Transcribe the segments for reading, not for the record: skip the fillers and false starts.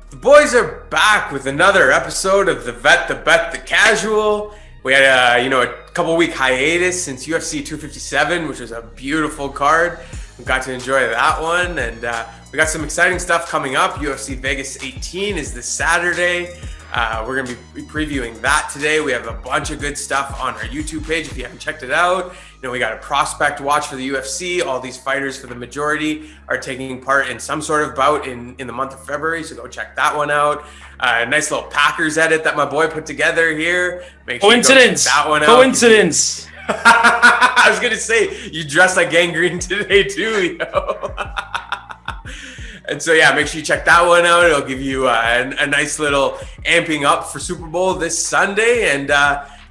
The boys are back with another episode of The Vet, The Bet, The Casual. We had a couple week hiatus since UFC 257, which was a beautiful card. We got to enjoy that one, and we got some exciting stuff coming up. UFC Vegas 18 is this Saturday. We're going to be previewing that today. We have a bunch of good stuff on our YouTube page if you haven't checked it out. We got a prospect watch for the UFC. All these fighters, for the majority, are taking part in some sort of bout in the month of February, so go check that one out. Nice little Packers edit that my boy put together here. Make sure Coincidence! You go check that one out. Coincidence! I was going to say, you dressed like Gangrene today too, And so, yeah, make sure you check that one out. It'll give you a nice little amping up for Super Bowl this Sunday. And,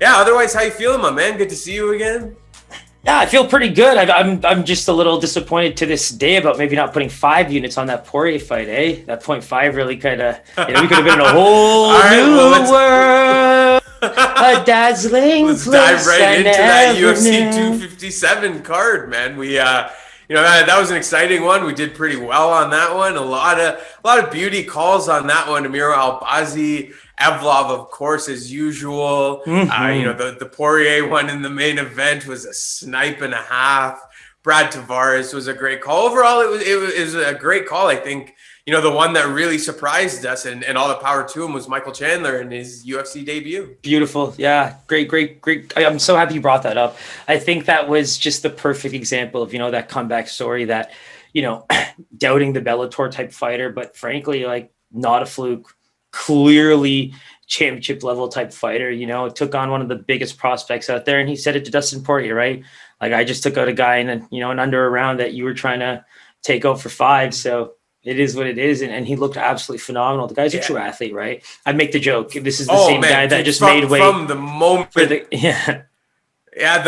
otherwise, how you feeling, my man? Good to see you again. Yeah, I feel pretty good. I'm just a little disappointed to this day about maybe not putting 5 units on that Poirier fight, eh? That 0.5 really kind of, we could have been in a whole new world. A dazzling Let's dive right into that UFC 257 card, man. We, that was an exciting one. We did pretty well on that one. A lot of beauty calls on that one. Amir Albazi, Evlov, of course, as usual. The Poirier one in the main event was a snipe and a half. Brad Tavares was a great call. Overall, it was a great call. I think, the one that really surprised us and all the power to him was Michael Chandler in his UFC debut. Beautiful. Yeah. Great. I'm so happy you brought that up. I think that was just the perfect example of, that comeback story that, doubting the Bellator type fighter, but frankly, like not a fluke, clearly championship level type fighter, took on one of the biggest prospects out there. And he said it to Dustin Poirier, right? Like, I just took out a guy in an under a round that you were trying to take out for 5. So it is what it is. And he looked absolutely phenomenal. The guy's a true athlete, right? I make the joke. This is the same guy that just made weight. From the moment. The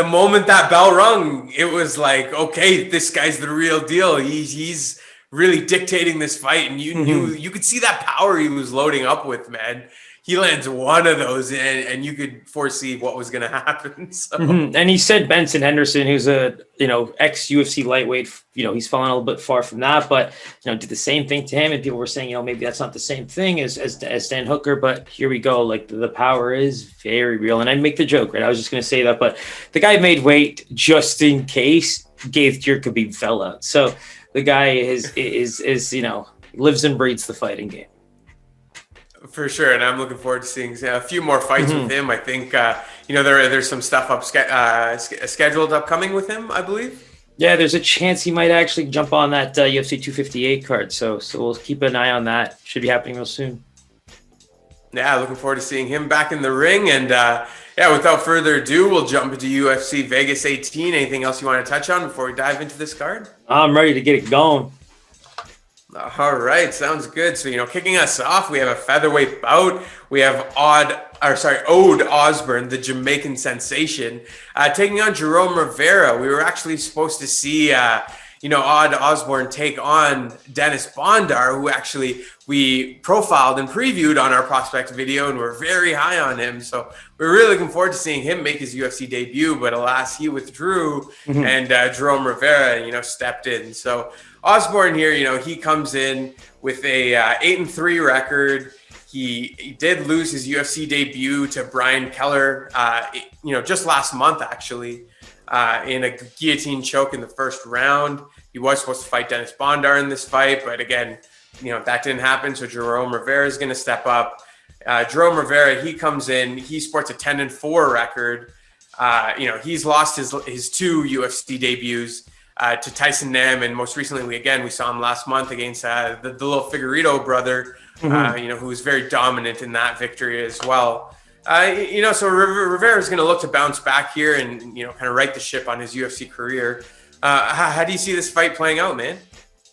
moment that bell rung, it was like, okay, this guy's the real deal. He's really dictating this fight. And you could see that power he was loading up with, man. He lands one of those and you could foresee what was going to happen. So. And he said Benson Henderson, who's a, ex-UFC lightweight, he's fallen a little bit far from that, but, did the same thing to him. And people were saying, maybe that's not the same thing as Dan Hooker, but here we go. Like the power is very real. And I make the joke, right? I was just going to say that, but the guy made weight just in case gave Khabib fell out. So the guy is lives and breathes the fighting game. For sure, and I'm looking forward to seeing a few more fights with him. I think, there's some stuff scheduled upcoming with him, I believe. Yeah, there's a chance he might actually jump on that UFC 258 card. So we'll keep an eye on that. Should be happening real soon. Yeah, looking forward to seeing him back in the ring. And without further ado, we'll jump into UFC Vegas 18. Anything else you want to touch on before we dive into this card? I'm ready to get it going. All right, sounds good. So, kicking us off, we have a featherweight bout. We have Ode Osbourne, the Jamaican sensation, taking on Jerome Rivera. We were actually supposed to see, Ode Osbourne take on Dennis Bondar, who actually we profiled and previewed on our prospect video, and we're very high on him. So we're really looking forward to seeing him make his UFC debut, but alas, he withdrew, and Jerome Rivera, stepped in. So Osbourne here, he comes in with a 8-3 record. He did lose his UFC debut to Brian Keller, just last month, actually, in a guillotine choke in the first round. He was supposed to fight Dennis Bondar in this fight, but again, that didn't happen. So Jerome Rivera is going to step up. Jerome Rivera, he comes in, he sports a 10-4 record. He's lost his 2 UFC debuts to Tyson Nam, and most recently, we saw him last month against the little Figueiredo brother, who was very dominant in that victory as well. So Rivera is going to look to bounce back here and kind of right the ship on his UFC career. How do you see this fight playing out, man?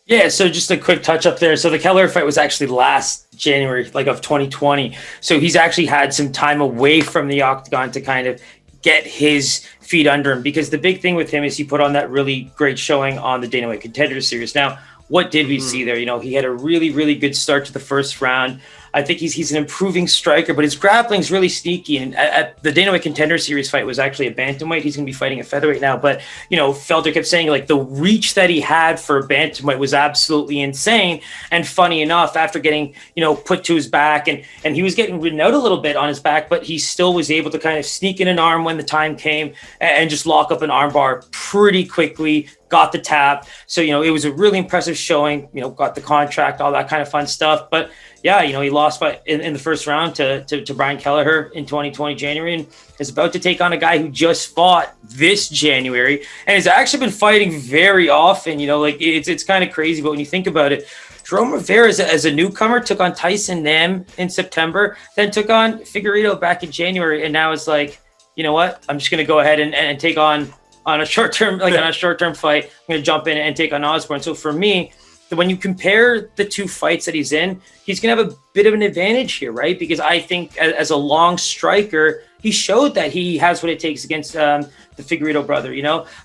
Yeah, so just a quick touch up there. So the Keller fight was actually last January, of 2020. So he's actually had some time away from the Octagon to kind of get his feet under him, because the big thing with him is he put on that really great showing on the Dana White Contender Series. Now, what did we see there? He had a really, really good start to the first round. I think he's an improving striker, but his grappling's really sneaky. And at the Dana White Contender Series fight was actually a bantamweight. He's going to be fighting at featherweight now. But, Felder kept saying, like, the reach that he had for a bantamweight was absolutely insane. And funny enough, after getting, put to his back, and he was getting ridden out a little bit on his back, but he still was able to kind of sneak in an arm when the time came and just lock up an armbar pretty quickly, got the tap. So, it was a really impressive showing, got the contract, all that kind of fun stuff. But yeah, he lost in the first round to Brian Kelleher in 2020 January, and is about to take on a guy who just fought this January and has actually been fighting very often. It's kind of crazy, but when you think about it, Jerome Rivera as a newcomer took on Tyson Nam in September, then took on Figueiredo back in January, and now it's like, you know what? I'm just going to go ahead and take on a short-term fight. I'm going to jump in and take on Osbourne. So for me, when you compare the two fights that he's in, he's going to have a bit of an advantage here, right? Because I think as a long striker, he showed that he has what it takes against the Figueiredo brother.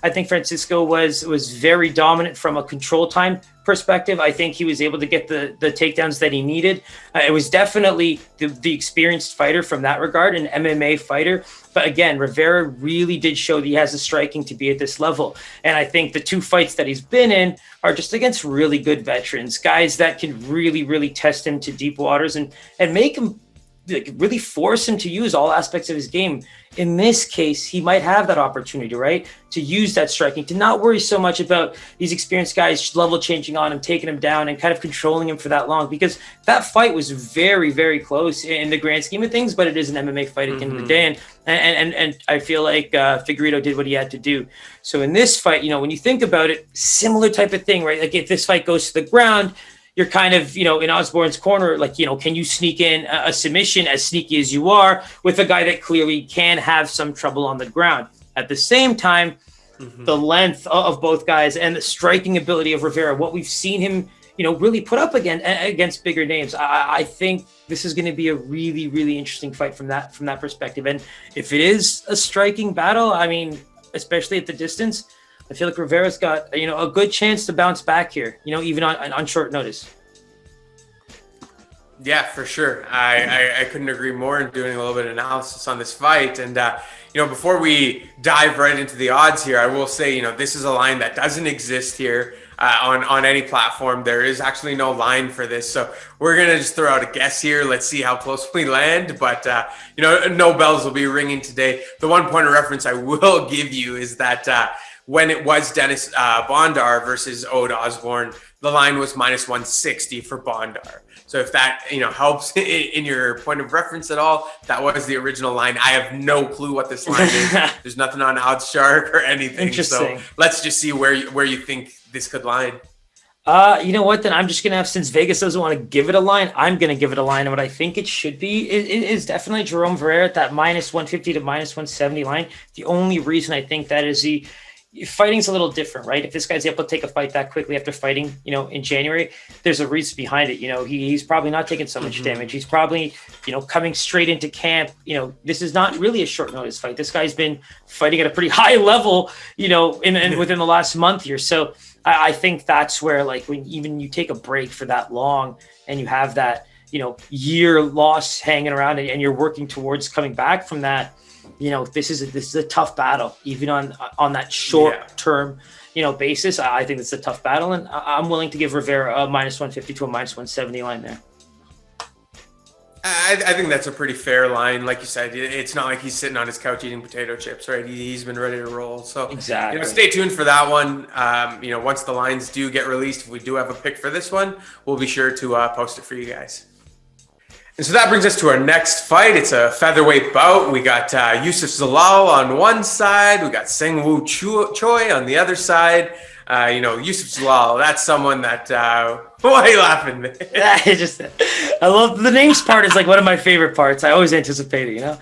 I think Francisco was very dominant from a control time perspective. I think he was able to get the takedowns that he needed. It was definitely the experienced fighter from that regard, an MMA fighter. But again, Rivera really did show that he has the striking to be at this level. And I think the two fights that he's been in are just against really good veterans, guys that can really, really test him to deep waters and make him really force him to use all aspects of his game. In this case, he might have that opportunity, right? To use that striking, to not worry so much about these experienced guys level changing on him, taking him down and kind of controlling him for that long, because that fight was very, very close in the grand scheme of things, but it is an MMA fight at the end of the day. And I feel like Figueiredo did what he had to do. So in this fight, when you think about it, similar type of thing, right? Like if this fight goes to the ground, you're kind of, in Osbourne's corner, like, can you sneak in a submission as sneaky as you are with a guy that clearly can have some trouble on the ground? At the same time, the length of both guys and the striking ability of Rivera, what we've seen him, really put up against bigger names. I think this is going to be a really, really interesting fight from that perspective. And if it is a striking battle, I mean, especially at the distance, I feel like Rivera's got, a good chance to bounce back here, even on short notice. Yeah, for sure. I couldn't agree more in doing a little bit of analysis on this fight. And, before we dive right into the odds here, I will say, this is a line that doesn't exist here on any platform. There is actually no line for this. So we're going to just throw out a guess here. Let's see how close we land. But, no bells will be ringing today. The one point of reference I will give you is that when it was Dennis Bondar versus Ode Osbourne, the line was -160 for Bondar. So if that, helps in your point of reference at all, that was the original line. I have no clue what this line is. There's nothing on OddsShark or anything. Interesting. So let's just see where you think this could line. You know what? Then I'm just going to have, since Vegas doesn't want to give it a line, I'm going to give it a line. And what I think it should be is definitely Jerome Ferreira at that -150 to -170 line. The only reason I think that is fighting's a little different, right? If this guy's able to take a fight that quickly after fighting, in January, there's a reason behind it. He's probably not taking so much damage. He's probably, coming straight into camp. This is not really a short notice fight. This guy's been fighting at a pretty high level, in within the last month here. So I think that's where, like, when even you take a break for that long and you have that, year loss hanging around and you're working towards coming back from that, this is a tough battle, even on that short term, basis. I think it's a tough battle, and I'm willing to give Rivera a -150 to a -170 line there. I think that's a pretty fair line. Like you said, it's not like he's sitting on his couch eating potato chips, right? He's been ready to roll. So exactly. Stay tuned for that one. Once the lines do get released, if we do have a pick for this one, we'll be sure to post it for you guys. And so that brings us to our next fight. It's a featherweight bout. We got Youssef Zalal on one side. We got Seung Choi on the other side. Youssef Zalal, that's someone that... why are you laughing? I love the names part. Is like one of my favorite parts. I always anticipate it,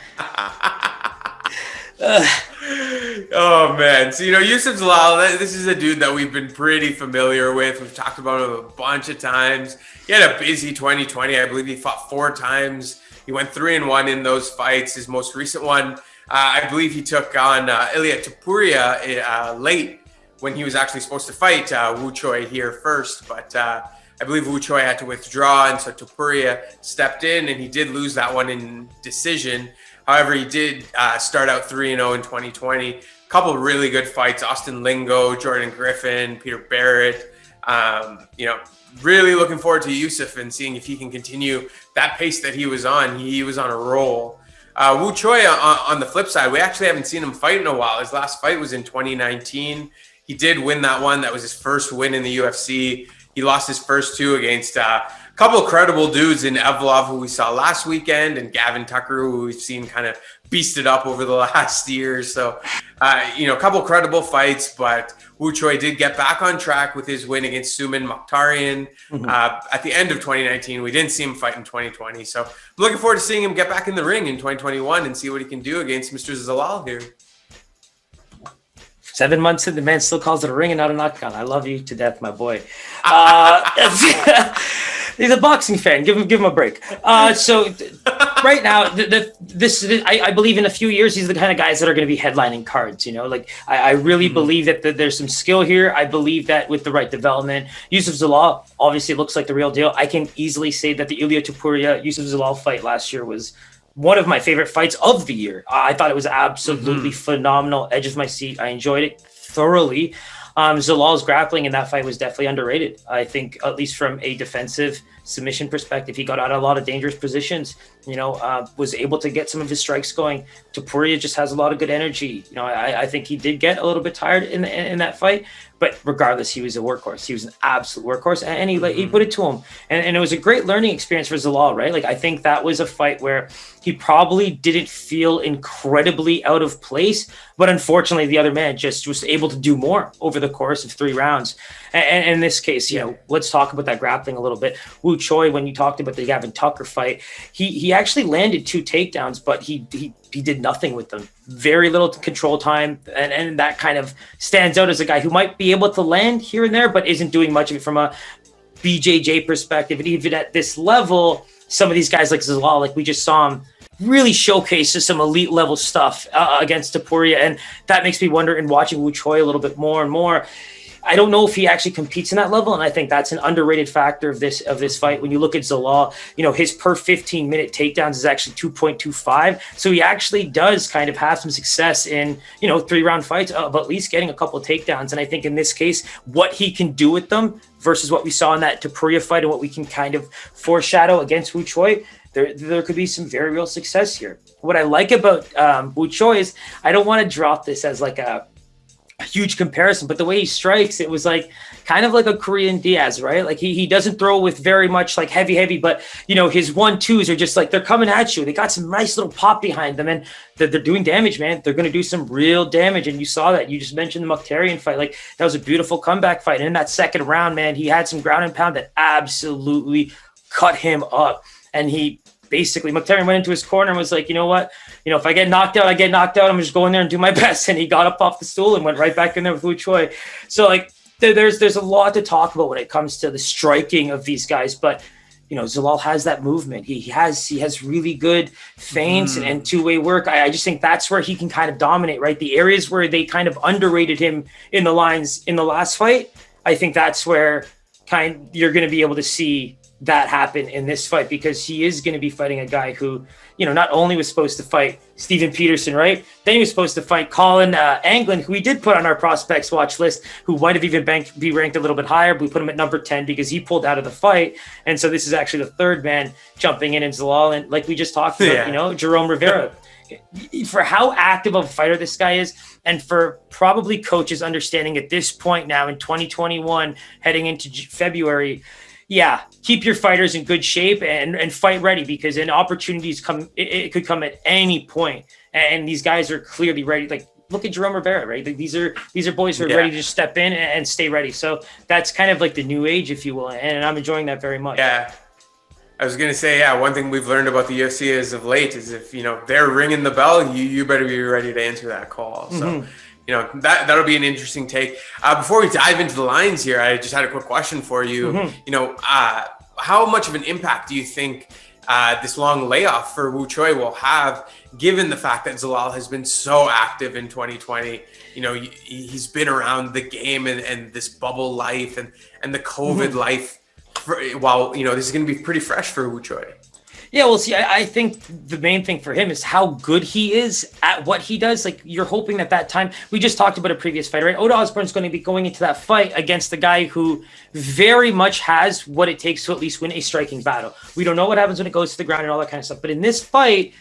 Oh, man. So, Youssef Zalal, this is a dude that we've been pretty familiar with. We've talked about him a bunch of times. He had a busy 2020. I believe he fought 4 times. He went 3-1 in those fights. His most recent one, I believe he took on Ilia Topuria late when he was actually supposed to fight Wu Choi here first, but I believe Wu Choi had to withdraw, and so Topuria stepped in, and he did lose that one in decision. However, he did start out 3-0 in 2020. A couple of really good fights: Austin Lingo, Jordan Griffin, Peter Barrett. Really looking forward to Youssef and seeing if he can continue that pace that he was on. He was on a roll. Wu Choi, on the flip side, we actually haven't seen him fight in a while. His last fight was in 2019. He did win that one. That was his first win in the UFC. He lost his first two against a couple of credible dudes in Evlov, who we saw last weekend, and Gavin Tucker, who we've seen kind of beasted up over the last year. So, a couple of credible fights, but Wu Choi did get back on track with his win against Suman Mokhtarian at the end of 2019. We didn't see him fight in 2020. So I'm looking forward to seeing him get back in the ring in 2021 and see what he can do against Mr. Zalal here. 7 months in, the man still calls it a ring and not an octagon. I love you to death, my boy. He's a boxing fan. Give him a break. So right now, I believe in a few years, he's the kind of guys that are going to be headlining cards. I really believe that there's some skill here. I believe that with the right development, Youssef Zalal obviously looks like the real deal. I can easily say that the Ilia Topuria Youssef Zalal fight last year was one of my favorite fights of the year. I thought it was absolutely phenomenal. Edge of my seat. I enjoyed it thoroughly. Zalal's grappling in that fight was definitely underrated. I think, at least from a defensive submission perspective, he got out of a lot of dangerous positions, was able to get some of his strikes going. Topuria just has a lot of good energy. I think he did get a little bit tired in that fight, but regardless, he was a workhorse. He was an absolute workhorse, and he put it to him. And it was a great learning experience for Zalal, right? I think that was a fight where he probably didn't feel incredibly out of place, but unfortunately, the other man just was able to do more over the course of 3 rounds. And in this case, let's talk about that grappling a little bit. Wu Choi, when you talked about the Gavin Tucker fight, he actually landed 2 takedowns, but he did nothing with them. Very little control time, and that kind of stands out as a guy who might be able to land here and there, but isn't doing much of it from a BJJ perspective. And even at this level, some of these guys like Zalal, we just saw him really showcase some elite level stuff against Topuria, and that makes me wonder, in watching Wu Choi a little bit more and more, I don't know if he actually competes in that level, and I think that's an underrated factor of this fight. When you look at Zalal, his per 15-minute takedowns is actually 2.25, so he actually does kind of have some success in 3-round fights of at least getting a couple of takedowns. And I think in this case, what he can do with them versus what we saw in that Topuria fight and what we can kind of foreshadow against Wu Choi, there could be some very real success here. What I like about Wu Choi is, I don't want to drop this as a huge comparison, but the way he strikes, it was kind of like a Korean Diaz, right? He doesn't throw with very much heavy, but his 1-2s are just they're coming at you. They got some nice little pop behind them, and they're doing damage, man. They're going to do some real damage, and you saw that. You just mentioned the Mokhtarian fight. That was a beautiful comeback fight. And in that second round, man, he had some ground and pound that absolutely cut him up. And Mokhtarian went into his corner and was like, you know what? If I get knocked out, I get knocked out. I'm just going there and do my best. And he got up off the stool and went right back in there with Wu Choi. So there's a lot to talk about when it comes to the striking of these guys. But Zalal has that movement. He has really good feints and two-way work. I just think that's where he can kind of dominate, right? The areas where they kind of underrated him in the lines in the last fight, I think that's where you're going to be able to see that happen in this fight, because he is going to be fighting a guy who, not only was supposed to fight Steven Peterson, right? Then he was supposed to fight Colin Anglin, who we did put on our prospects watch list, who might have even be ranked a little bit higher, but we put him at number 10 because he pulled out of the fight. And so this is actually the third man jumping in Zalal. And like we just talked about, Jerome Rivera. For how active of a fighter this guy is, and for probably coaches understanding at this point now in 2021, heading into February, keep your fighters in good shape and fight ready, because opportunities come. It could come at any point, and these guys are clearly ready. Look at Jerome Rivera, right? These are boys who are ready to just step in and stay ready. So that's kind of the new age, if you will, and I'm enjoying that very much. Yeah, I was gonna say, one thing we've learned about the UFC as of late is if they're ringing the bell, you better be ready to answer that call. So. That'll be an interesting take. Before we dive into the lines here, I just had a quick question for you. How much of an impact do you think this long layoff for Wu Choi will have, given the fact that Zalal has been so active in 2020. You know, he's been around the game and this bubble life and the COVID life. While, you know, this is going to be pretty fresh for Wu Choi. Yeah, well, see, I think the main thing for him is how good he is at what he does. Like, you're hoping that time, we just talked about a previous fight, right? Ode Osbourne's going to be going into that fight against the guy who very much has what it takes to at least win a striking battle. We don't know what happens when it goes to the ground and all that kind of stuff. But in this fight,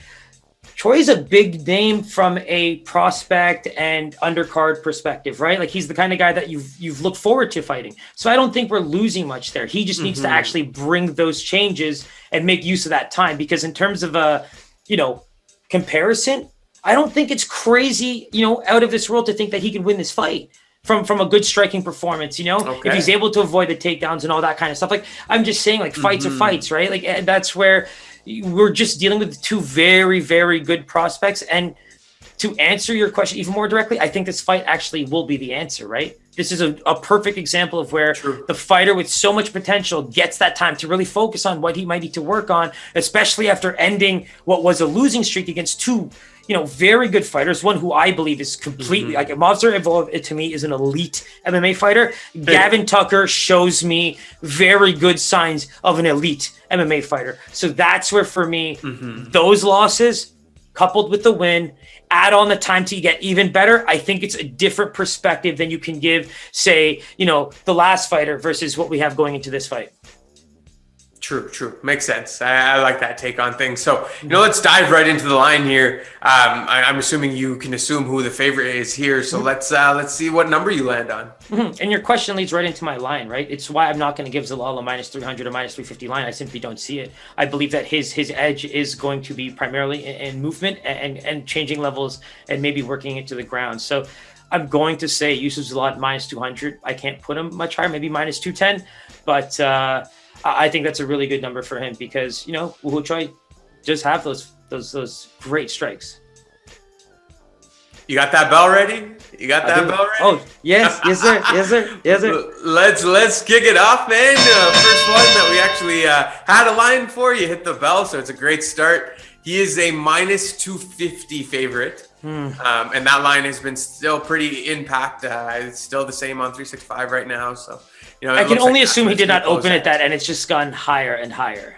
Choi's a big name from a prospect and undercard perspective, right? Like, he's the kind of guy that you've looked forward to fighting. So I don't think we're losing much there. He just needs to actually bring those changes and make use of that time. Because in terms of a, you know, comparison, I don't think it's crazy, you know, out of this world to think that he can win this fight from a good striking performance, you know, if he's able to avoid the takedowns and all that kind of stuff. Like, I'm just saying, like, fights are fights, right? Like, and that's where we're just dealing with two very, very good prospects. And to answer your question even more directly, I think this fight actually will be the answer, right? This is a perfect example of where the fighter with so much potential gets that time to really focus on what he might need to work on, especially after ending what was a losing streak against two, you know, very good fighters. One who I believe is completely like Movsar Evloev, to me, is an elite MMA fighter. Gavin Tucker shows me very good signs of an elite MMA fighter. So that's where, for me, those losses coupled with the win, add on the time to get even better. I think it's a different perspective than you can give, say, you know, the last fighter versus what we have going into this fight. True. Makes sense. I like that take on things. So, you know, let's dive right into the line here. I'm assuming you can assume who the favorite is here. So let's see what number you land on. And your question leads right into my line, right? It's why I'm not going to give Zalal a minus 300 or minus 350 line. I simply don't see it. I believe that his edge is going to be primarily in movement and changing levels and maybe working into the ground. So I'm going to say Youssef Zalal at minus 200. I can't put him much higher, maybe minus 210. But I think that's a really good number for him because, you know, Wu Choi just have those great strikes. You got that bell ready? You got that bell ready? Oh, yes, sir. Yes, sir. Let's kick it off, man. First one that we actually had a line for. You hit the bell, so it's a great start. He is a minus 250 favorite. And that line has been still pretty impact. It's still the same on 365 right now. So, you know, I can only assume he did not open at that, and it's just gone higher and higher.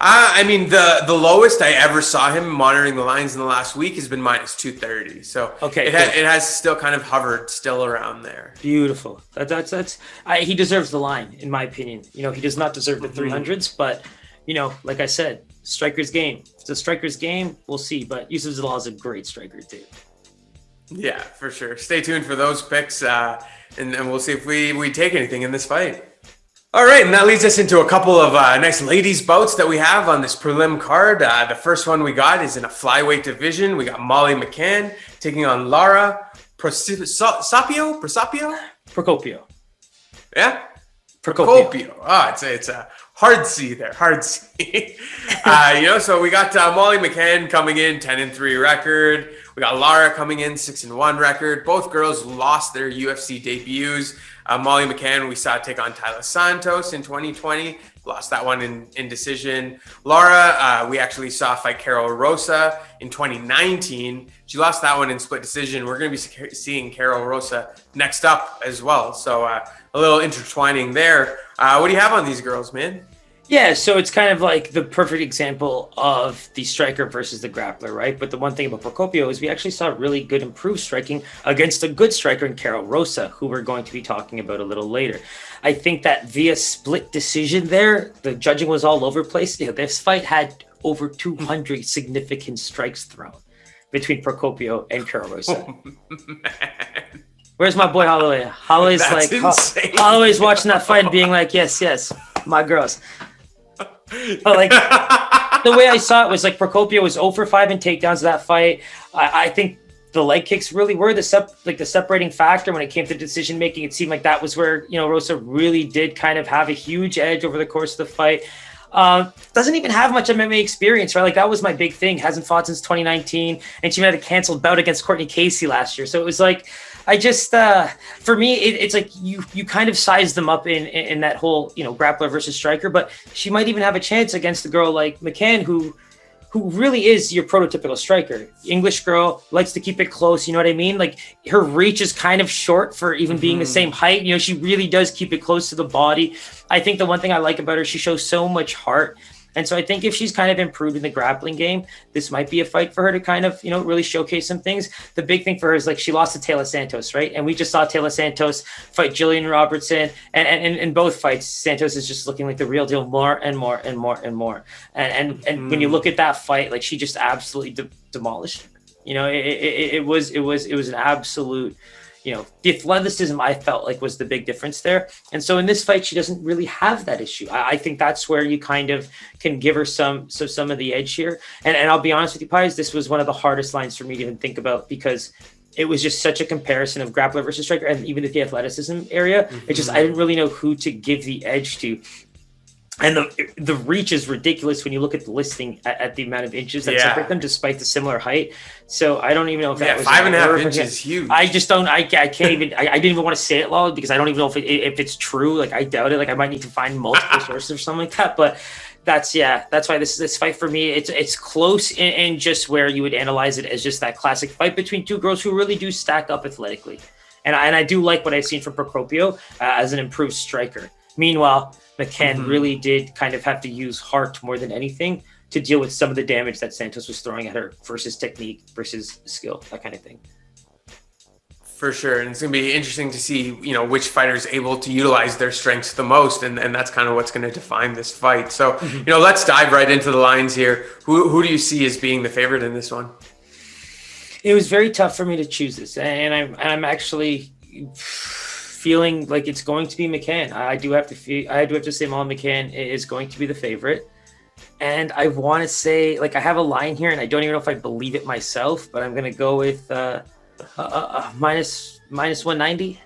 I mean, the lowest I ever saw him monitoring the lines in the last week has been minus 230. So it has still kind of hovered still around there. Beautiful. He deserves the line, in my opinion. You know, he does not deserve the 300s, but, you know, like I said, striker's game. If it's a striker's game, we'll see. But Youssef Zalal is a great striker too. Yeah, for sure. Stay tuned for those picks, and we'll see if we take anything in this fight. All right, and that leads us into a couple of nice ladies bouts that we have on this prelim card. The first one we got is in a flyweight division. We got Molly McCann taking on Lara Procopio. Yeah? Procopio. Oh, it's a hard C there. Hard C. You know, so we got Molly McCann coming in 10-3 record. We got Lara coming in 6-1 record. Both girls lost their UFC debuts. Molly McCann, we saw take on Taila Santos in 2020. Lost that one in decision. Lara, we actually saw fight Karol Rosa in 2019. She lost that one in split decision. We're going to be seeing Karol Rosa next up as well. So a little intertwining there. What do you have on these girls, man? Yeah, so it's kind of like the perfect example of the striker versus the grappler, right? But the one thing about Procopio is we actually saw really good improved striking against a good striker in Karol Rosa, who we're going to be talking about a little later. I think that via split decision there, the judging was all over the place. You know, this fight had over 200 significant strikes thrown between Procopio and Karol Rosa. Oh, man. Where's my boy Holloway? Holloway's That's like, insane. Holloway's watching that fight and being like, yes, my girls. But like the way I saw it was like Procopio was 0 for 5 in takedowns of that fight. I think the leg kicks really were the separating factor when it came to decision making. It seemed like that was where, you know, Rosa really did kind of have a huge edge over the course of the fight. Doesn't even have much MMA experience, right? Like that was my big thing. Hasn't fought since 2019, and she had a canceled bout against Courtney Casey last year. So it was like, I just for me it's like you kind of size them up in that whole, you know, grappler versus striker, but she might even have a chance against a girl like McCann who really is your prototypical striker. English girl, likes to keep it close, you know what I mean? Like her reach is kind of short for even being the same height. You know, she really does keep it close to the body. I think the one thing I like about her, she shows so much heart. And so I think if she's kind of improved in the grappling game, this might be a fight for her to kind of, you know, really showcase some things. The big thing for her is like she lost to Taylor Santos, right? And we just saw Taylor Santos fight Jillian Robertson. And in both fights, Santos is just looking like the real deal more and more and more and more. And when you look at that fight, like she just absolutely demolished her. You know, it was an absolute, you know, the athleticism I felt like was the big difference there. And so in this fight, she doesn't really have that issue. I think that's where you kind of can give her some of the edge here. And I'll be honest with you, Pies, this was one of the hardest lines for me to even think about because it was just such a comparison of grappler versus striker. And even at the athleticism area, it just, I didn't really know who to give the edge to. And the reach is ridiculous when you look at the listing at the amount of inches that separate them, despite the similar height. So I don't even know if that was 5.5 inches is huge. I just don't. I can't even. I didn't even want to say it loud because I don't even know if it's true. Like I doubt it. Like I might need to find multiple sources or something like that. But that's why this fight for me, it's close in just where you would analyze it as just that classic fight between two girls who really do stack up athletically. And I do like what I've seen from Procopio as an improved striker. Meanwhile, McCann really did kind of have to use heart more than anything to deal with some of the damage that Santos was throwing at her versus technique versus skill, that kind of thing. For sure. And it's going to be interesting to see, you know, which fighter is able to utilize their strengths the most. And that's kind of what's going to define this fight. So, you know, let's dive right into the lines here. Who do you see as being the favorite in this one? It was very tough for me to choose this. And I'm actually feeling like it's going to be McCann. I do have to say Marlon McCann is going to be the favorite. And I want to say, like, I have a line here, and I don't even know if I believe it myself, but I'm going to go with minus 190.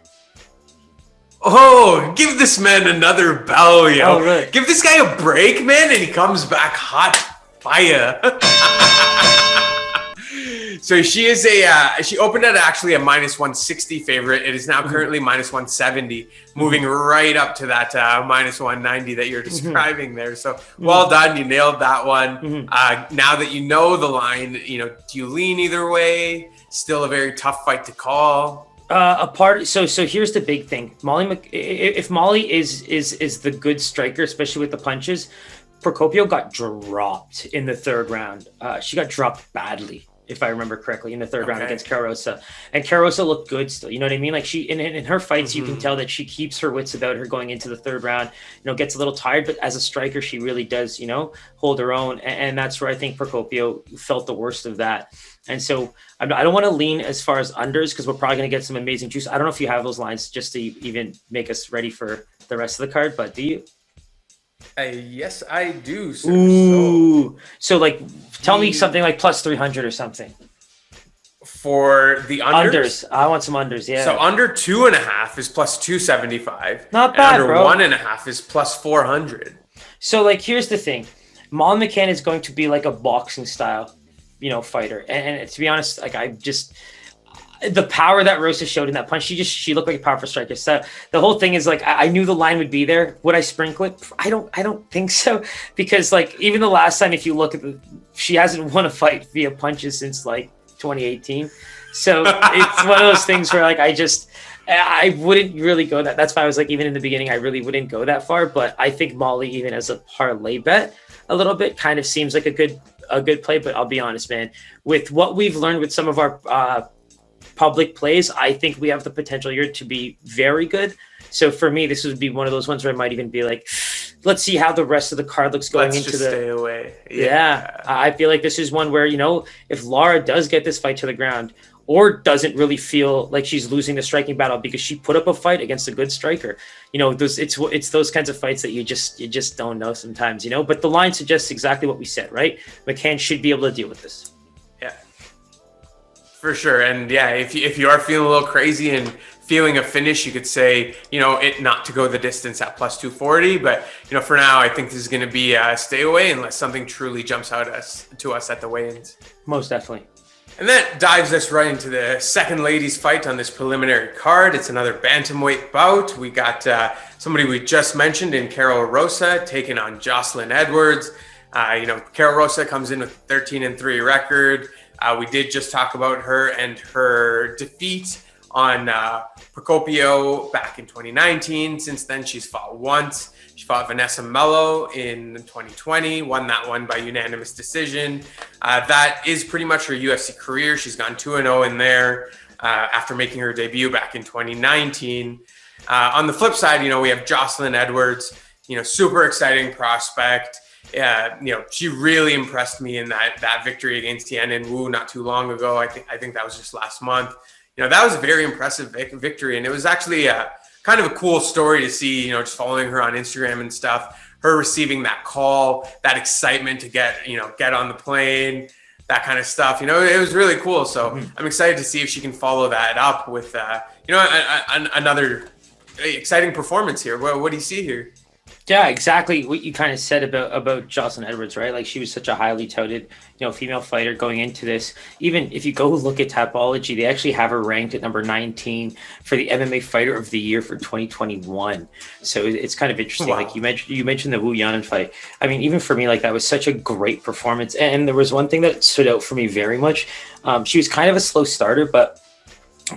Oh, give this man another bell, yo. Oh, really? Give this guy a break, man, and he comes back hot fire. So she is she opened at actually a minus 160 favorite. It is now currently minus 170, moving right up to that minus 190 that you're describing there. So well done. You nailed that one. Now that you know the line, you know, do you lean either way? Still a very tough fight to call. So here's the big thing. If Molly is the good striker, especially with the punches, Procopio got dropped in the third round. She got dropped badly, if I remember correctly, in the third round against Rosa. And Rosa looked good still. You know what I mean? Like she in her fights, you can tell that she keeps her wits about her going into the third round. You know, gets a little tired, but as a striker, she really does, you know, hold her own. And that's where I think Procopio felt the worst of that. And so I don't want to lean as far as unders because we're probably going to get some amazing juice. I don't know if you have those lines just to even make us ready for the rest of the card, but do you? Yes, I do. Sir. Ooh. So like, tell me something like plus 300 or something. For the unders? I want some unders, yeah. So under 2.5 is plus 275. Not bad, under bro. 1.5 is plus 400. So like, here's the thing. Marlon McCann is going to be like a boxing style, you know, fighter. And to be honest, like the power that Rosa showed in that punch, she looked like a powerful striker. So the whole thing is like, I knew the line would be there. Would I sprinkle it? I don't think so, because like even the last time, if you look at she hasn't won a fight via punches since like 2018. So it's one of those things where like I wouldn't really go that. That's why I was like, even in the beginning, I really wouldn't go that far. But I think Molly, even as a parlay bet, a little bit kind of seems like a good play. But I'll be honest, man, with what we've learned with some of our public plays, I think we have the potential here to be very good. So for me, this would be one of those ones where I might even be like, let's see how the rest of the card looks going into the. Stay away. Yeah, I feel like this is one where, you know, if Lara does get this fight to the ground or doesn't really feel like she's losing the striking battle because she put up a fight against a good striker, you know, it's those kinds of fights that you just don't know sometimes, you know. But the line suggests exactly what we said, right? McCann should be able to deal with this. For sure. And yeah, if you are feeling a little crazy and feeling a finish, you could say, you know, it not to go the distance at plus 240. But, you know, for now, I think this is going to be stay away unless something truly jumps out to us at the weigh-ins. Most definitely. And that dives us right into the second ladies fight on this preliminary card. It's another bantamweight bout. We got somebody we just mentioned in Karol Rosa taking on Joselyne Edwards. Karol Rosa comes in with 13-3 record. We did just talk about her and her defeat on Procopio back in 2019. Since then, she's fought once. She fought Vanessa Mello in 2020, won that one by unanimous decision. That is pretty much her UFC career. She's gone 2-0 in there after making her debut back in 2019. On the flip side, we have Joselyne Edwards, super exciting prospect. She really impressed me in that victory against Tianan Wu not too long ago. I think that was just last month. That was a very impressive victory, and it was actually kind of a cool story to see, just following her on Instagram and stuff, her receiving that call, that excitement to get on the plane, that kind of stuff. It was really cool. So I'm excited to see if she can follow that up with, another exciting performance here. What do you see here? Yeah, exactly what you kind of said about Joselyne Edwards, right? Like, she was such a highly touted, female fighter going into this. Even if you go look at Tapology, they actually have her ranked at number 19 for the MMA Fighter of the Year for 2021. So it's kind of interesting. Wow. Like you mentioned the Wu Yanan fight. I mean, even for me, like, that was such a great performance. And there was one thing that stood out for me very much. She was kind of a slow starter, but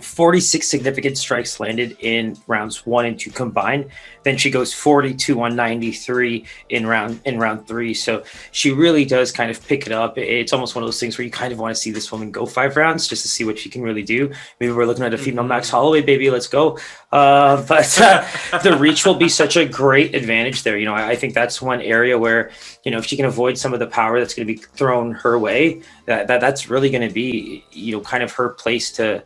46 significant strikes landed in rounds 1 and 2 combined. Then she goes 42-93 in round 3. So she really does kind of pick it up. It's almost one of those things where you kind of want to see this woman go 5 rounds just to see what she can really do. Maybe we're looking at a female Max Holloway, baby. Let's go. But the reach will be such a great advantage there. I think that's one area where, if she can avoid some of the power that's going to be thrown her way, that's really going to be, kind of her place to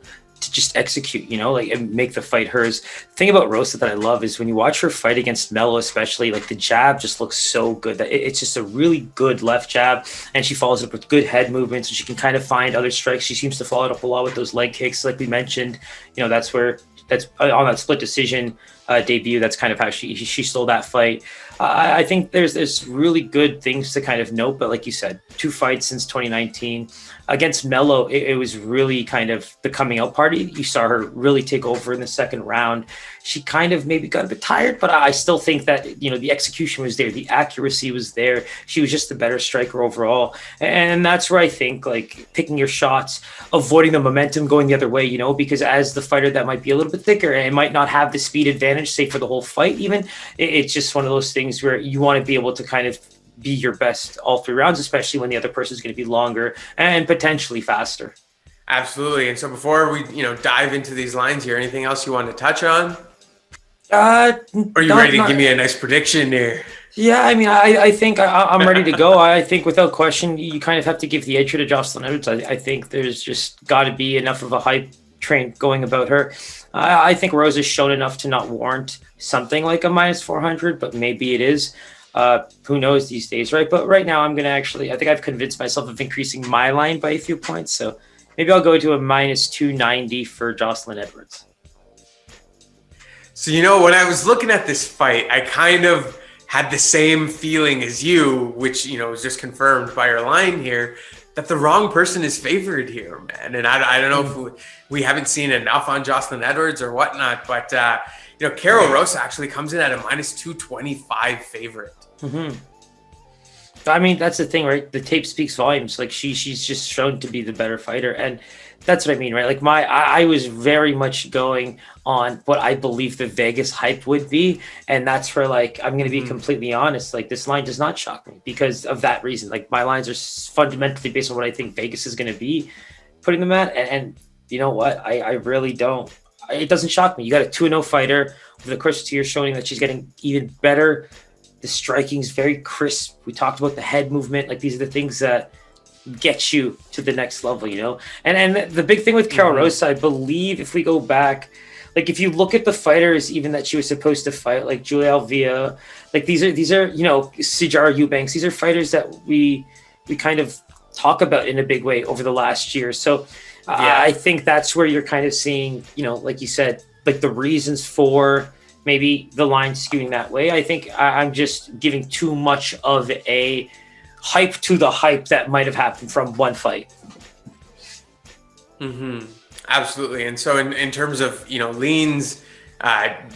just execute, and make the fight hers. The thing about Rosa that I love is when you watch her fight against Mello, especially, like, the jab just looks so good. That it's just a really good left jab, and she follows it up with good head movements, and she can kind of find other strikes. She seems to follow it up a lot with those leg kicks, like we mentioned. That's on that split decision debut. That's kind of how she stole that fight. I think there's really good things to kind of note, but like you said, 2 fights since 2019. Against Mello, it was really kind of the coming out party. You saw her really take over in the second round. She kind of maybe got a bit tired, but I still think that, the execution was there. The accuracy was there. She was just the better striker overall. And that's where I think, like, picking your shots, avoiding the momentum going the other way, because as the fighter that might be a little bit thicker and might not have the speed advantage, say, for the whole fight even, it's just one of those things where you want to be able to kind of be your best all 3 rounds, especially when the other person is going to be longer and potentially faster. Absolutely. And so before we, dive into these lines here, anything else you want to touch on? Are you ready to give me a nice prediction here? Yeah, I mean, I think I'm ready to go. I think without question, you kind of have to give the edge to Joselyne Edwards. I think there's just got to be enough of a hype train going about her. I think Rosa's shown enough to not warrant something like a minus 400, but maybe it is. Who knows these days, right? But right now, I think I've convinced myself of increasing my line by a few points. So maybe I'll go to a minus 290 for Joselyne Edwards. So, when I was looking at this fight, I kind of had the same feeling as you, which, was just confirmed by your line here, that the wrong person is favored here, man. And I don't know if we haven't seen enough on Joselyne Edwards or whatnot, but, Karol Rosa actually comes in at a minus 225 favorite. Mm-hmm. I mean, that's the thing, right? The tape speaks volumes. Like, she's just shown to be the better fighter. And that's what I mean, right? Like, I was very much going on what I believe the Vegas hype would be. And that's where, like, I'm going to be completely honest. Like, this line does not shock me because of that reason. Like, my lines are fundamentally based on what I think Vegas is going to be putting them at. And you know what? I really don't. It doesn't shock me. You got a 2-0 fighter over the course of 2 years showing that she's getting even better. The striking is very crisp. We talked about the head movement. Like, these are the things that get you to the next level, And the big thing with Karol Rosa, I believe, if we go back, like, if you look at the fighters even that she was supposed to fight, like Julia Alvia, like these are Sijara Eubanks. These are fighters that we kind of talk about in a big way over the last year. So I think that's where you're kind of seeing, like you said, like the reasons for maybe the line skewing that way. I think I'm just giving too much of a hype to the hype that might have happened from one fight. Absolutely. And so in terms of, leans,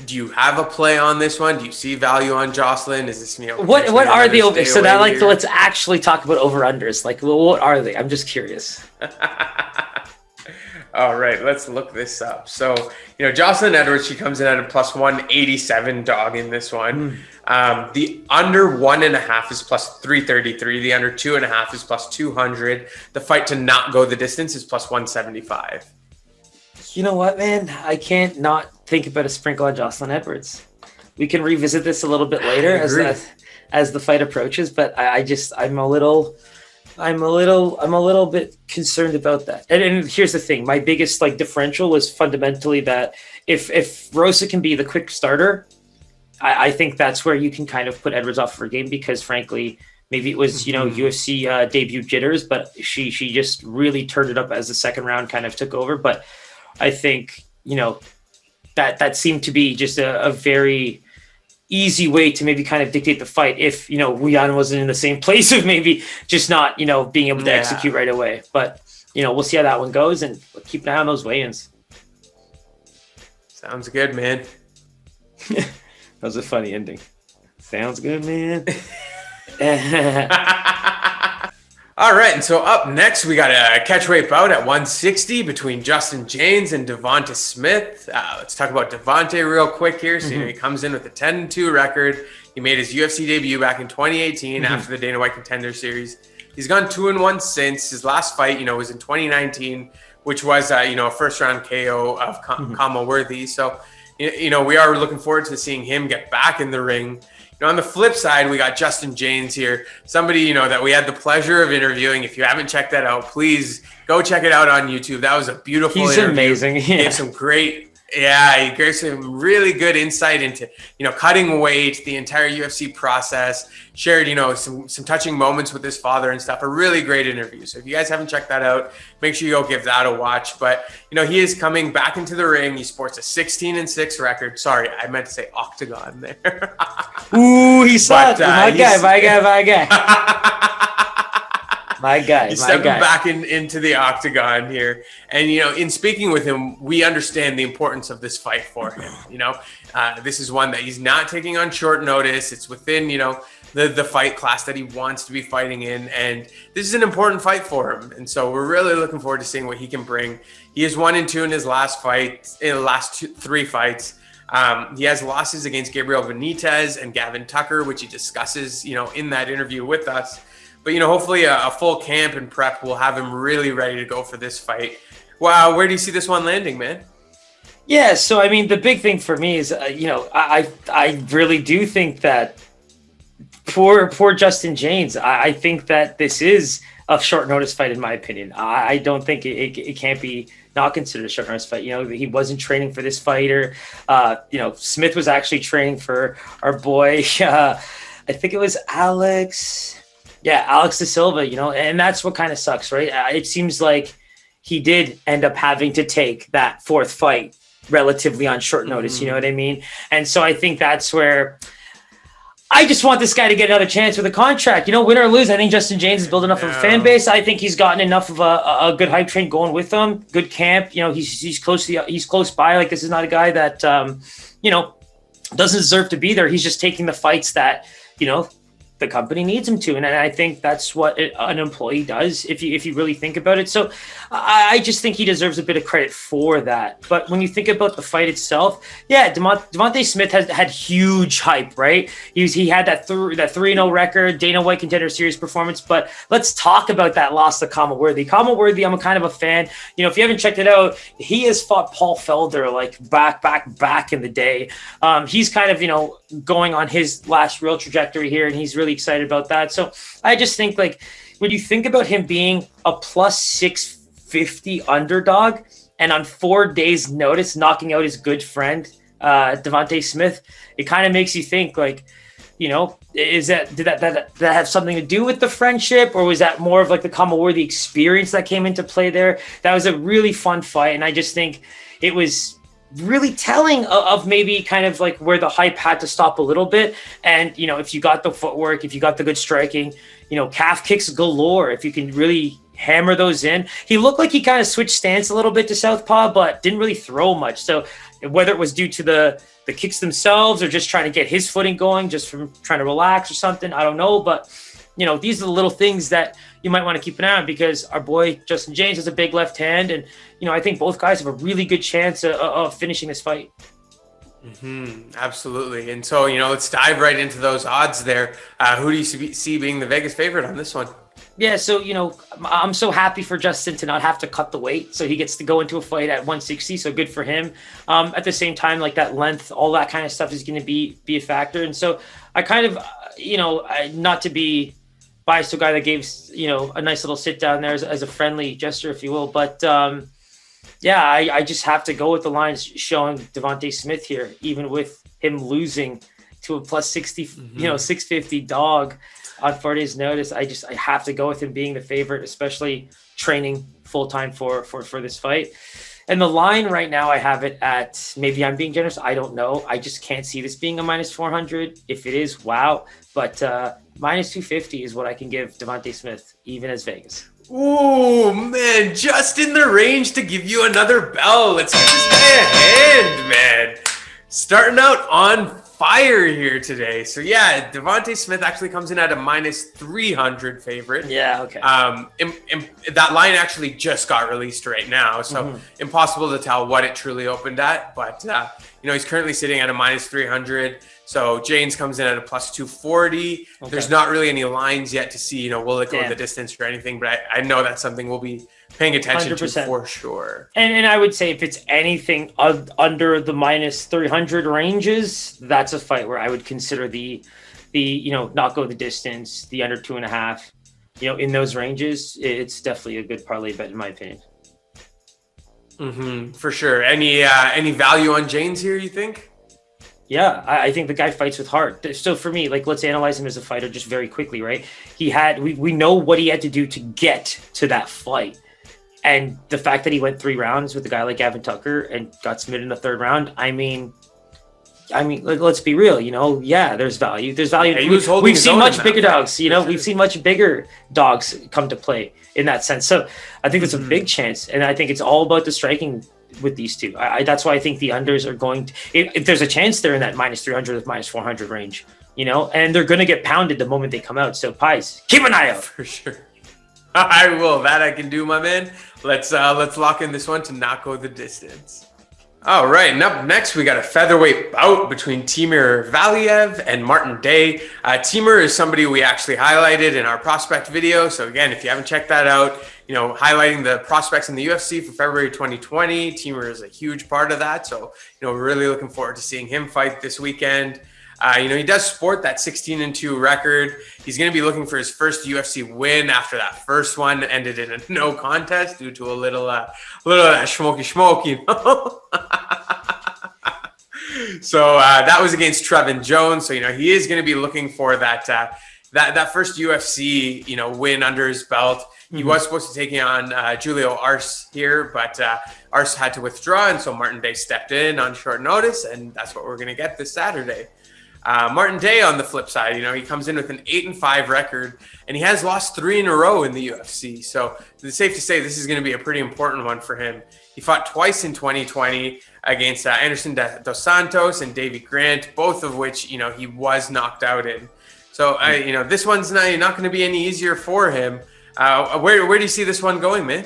do you have a play on this one? Do you see value on Joselyne? Is this, what are the over? So that here? let's actually talk about over unders. Like, what are they? I'm just curious. All right, let's look this up. So, Joselyne Edwards, she comes in at a plus 187 dog in this one. The under 1.5 is plus 333. The under 2.5 is plus 200. The fight to not go the distance is plus 175. You know what, man? I can't not think about a sprinkle on Joselyne Edwards. We can revisit this a little bit later as the fight approaches, but I'm a little bit concerned about that. And here's the thing: my biggest differential was fundamentally that if Rosa can be the quick starter, I think that's where you can kind of put Edwards off for a game, because frankly, maybe it was UFC debut jitters, but she just really turned it up as the second round kind of took over. But I think that seemed to be just a very easy way to maybe kind of dictate the fight if Rian wasn't in the same place of maybe just not being able to execute right away. But we'll see how that one goes, and keep an eye on those weigh-ins. Sounds good, man. That was a funny ending. Sounds good, man. All right, and so up next, we got a catchweight bout at 160 between Justin Jaynes and Devonte Smith. Let's talk about Devonte real quick here. So he comes in with a 10-2 record. He made his UFC debut back in 2018 after the Dana White Contender Series. He's gone 2-1 since. His last fight, was in 2019, which was, a first-round KO of Kamaru. So, we are looking forward to seeing him get back in the ring. On the flip side, we got Justin Jaynes here, somebody, that we had the pleasure of interviewing. If you haven't checked that out, please go check it out on YouTube. That was a beautiful interview. He's amazing. He gave some he gave some really good insight into, cutting weight, the entire UFC process, shared, some touching moments with his father and stuff. A really great interview. So if you guys haven't checked that out, make sure you go give that a watch. But, he is coming back into the ring. He sports a 16-6 record. Sorry, I meant to say Octagon there. Ooh, he sucked. My guy. He's stepping back into the Octagon here. And, in speaking with him, we understand the importance of this fight for him. This is one that he's not taking on short notice. It's within, the fight class that he wants to be fighting in. And this is an important fight for him. And so we're really looking forward to seeing what he can bring. He is 1-2 in his last fight, in the last three fights. He has losses against Gabriel Benitez and Gavin Tucker, which he discusses, in that interview with us. But, hopefully a full camp and prep will have him really ready to go for this fight. Wow, where do you see this one landing, man? Yeah, so, the big thing for me is, I really do think that poor Justin Jaynes, I think that this is a short notice fight, in my opinion. I don't think it can't be not considered a short notice fight. He wasn't training for this fighter. Smith was actually training for our boy, I think it was Alex de Silva, and that's what kind of sucks, right? It seems like he did end up having to take that fourth fight relatively on short notice, you know what I mean? And so I think that's where I just want this guy to get another chance with a contract. Win or lose, I think Justin Jaynes has built enough of a fan base. I think he's gotten enough of a good hype train going with him. Good camp. He's close by. Like, this is not a guy that doesn't deserve to be there. He's just taking the fights that the company needs him to, and I think that's what an employee does if you really think about it. So I just think he deserves a bit of credit for that. But when you think about the fight itself, Devonte Smith has had huge hype, right? He had that 3-0 record, Dana White Contender Series performance. But let's talk about that loss to Kamaru. I'm a kind of a fan. If you haven't checked it out, he has fought Paul Felder back in the day. He's kind of going on his last real trajectory here, and he's really excited about that. So I just think, when you think about him being a plus 650 underdog and on 4 days notice knocking out his good friend Devonte Smith, it kind of makes you think, did that have something to do with the friendship, or was that more of the Kamaru experience that came into play there? That was a really fun fight, and I just think it was really telling of maybe kind of where the hype had to stop a little bit. And, if you got the footwork, if you got the good striking, calf kicks galore, if you can really, hammer those in. He looked like he kind of switched stance a little bit to southpaw, but didn't really throw much. So whether it was due to the kicks themselves or just trying to get his footing going, just from trying to relax or something, I don't know. But, these are the little things that you might want to keep an eye on, because our boy Justin Jaynes has a big left hand. And, I think both guys have a really good chance of finishing this fight. Absolutely. And so, let's dive right into those odds there. Who do you see being the Vegas favorite on this one? Yeah, so, I'm so happy for Justin to not have to cut the weight. So he gets to go into a fight at 160. So good for him. At the same time, like that length, all that kind of stuff is going to be a factor. And so I kind of, not to be biased to a guy that gave, a nice little sit down there as a friendly gesture, if you will. But I just have to go with the lines showing Devonte Smith here, even with him losing to a plus 60, 650 dog on 4 days notice. I have to go with him being the favorite, especially training full time for this fight. And the line right now, I have it at, maybe I'm being generous, I don't know. I just can't see this being a minus 400. If it is, wow. But minus 250 is what I can give Devonte Smith, even as Vegas. Ooh, man, just in the range to give you another bell. Let's give this guy a hand, man. Starting out on fire here today. So yeah, Devonte Smith actually comes in at a minus 300 favorite. Yeah, okay. That line actually just got released right now, so impossible to tell what it truly opened at. But he's currently sitting at a minus 300. So Jaynes comes in at a plus 240. Okay. There's not really any lines yet to see, will it go the distance or anything, but I know that's something we'll be paying attention 100%. To for sure. And I would say if it's anything under the minus 300 ranges, that's a fight where I would consider the not go the distance, the under 2.5, in those ranges, it's definitely a good parlay bet in my opinion. For sure. Any value on Jaynes here, you think? Yeah, I think the guy fights with heart. So for me, let's analyze him as a fighter just very quickly, right? We know what he had to do to get to that fight. And the fact that he went 3 rounds with a guy like Gavin Tucker and got submitted in the 3rd round, I mean, let's be real, there's value. There's value. Yeah, we've seen much bigger dogs, we've seen much bigger dogs come to play in that sense. So I think it's a big chance. And I think it's all about the striking with these two. That's why I think the unders are going to, if there's a chance they're in that minus 300 with minus 400 range, and they're going to get pounded the moment they come out. So Pies, keep an eye out. For sure. I will. That I can do, my man. Let's lock in this one to not go the distance. All right, and up next, we got a featherweight bout between Timur Valiev and Martin Day. Timur is somebody we actually highlighted in our prospect video. So again, if you haven't checked that out, highlighting the prospects in the UFC for February 2020, Timur is a huge part of that. So, we're really looking forward to seeing him fight this weekend. He does sport that 16-2 record. He's going to be looking for his first UFC win after that first one ended in a no contest due to a little of that smoky, So that was against Trevin Jones. So, he is going to be looking for that first UFC, win under his belt. He was supposed to take on Julio Arce here, but Arce had to withdraw, and so Martin Day stepped in on short notice, and that's what we're going to get this Saturday. Martin Day, on the flip side, he comes in with an 8-5 record, and he has lost 3 in a row in the UFC. So it's safe to say this is going to be a pretty important one for him. He fought twice in 2020 against Anderson Dos Santos and Davey Grant, both of which, he was knocked out in. So, this one's not going to be any easier for him. Where do you see this one going, man?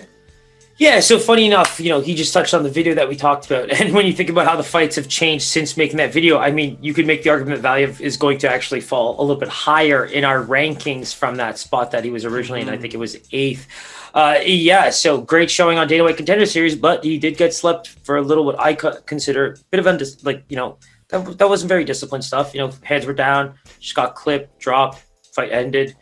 Yeah, so funny enough, he just touched on the video that we talked about. And when you think about how the fights have changed since making that video, I mean, you could make the argument that Valiev is going to actually fall a little bit higher in our rankings from that spot that he was originally in. I think it was 8th. So great showing on Dana White Contender Series, but he did get slept for a little what I consider a bit of that wasn't very disciplined stuff. Heads were down, just got clipped, dropped, fight ended.